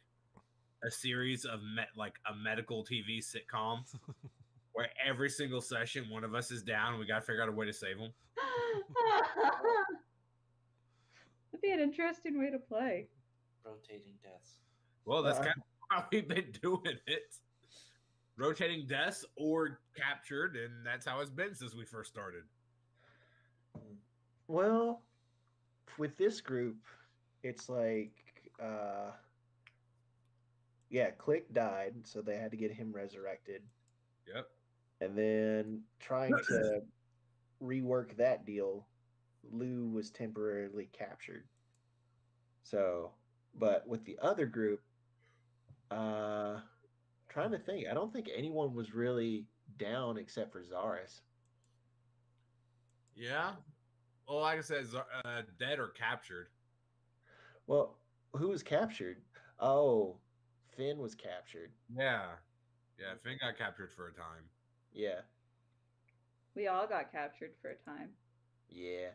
a series of like a medical TV sitcom where every single session one of us is down and we got to figure out a way to save them. That'd be an interesting way to play. Rotating deaths. Well, that's kind of how we've been doing it. Rotating deaths or captured, and that's how it's been since we first started. Well, with this group, it's like, yeah, Click died, so they had to get him resurrected. Yep. And then trying to rework that deal, Lou was temporarily captured. So, but with the other group, trying to think, I don't think anyone was really down except for Zaris. Yeah. Well, like I said, dead or captured. Well, who was captured? Oh, Finn was captured. Yeah. Yeah, Finn got captured for a time. Yeah. We all got captured for a time. Yeah.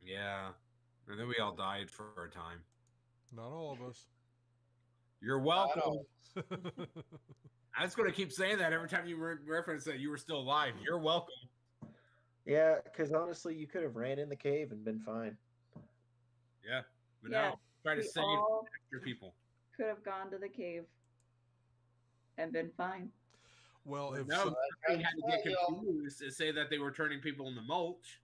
Yeah. And then we all died for a time. Not all of us. You're Not welcome. always. I was going to keep saying that every time you reference that you were still alive. You're welcome. Yeah, because honestly, you could have ran in the cave and been fine. Yeah. But Yeah, no, try to we save all extra people. could have gone to the cave and been fine. Well, if No, so- they had to get confused and say that they were turning people into mulch.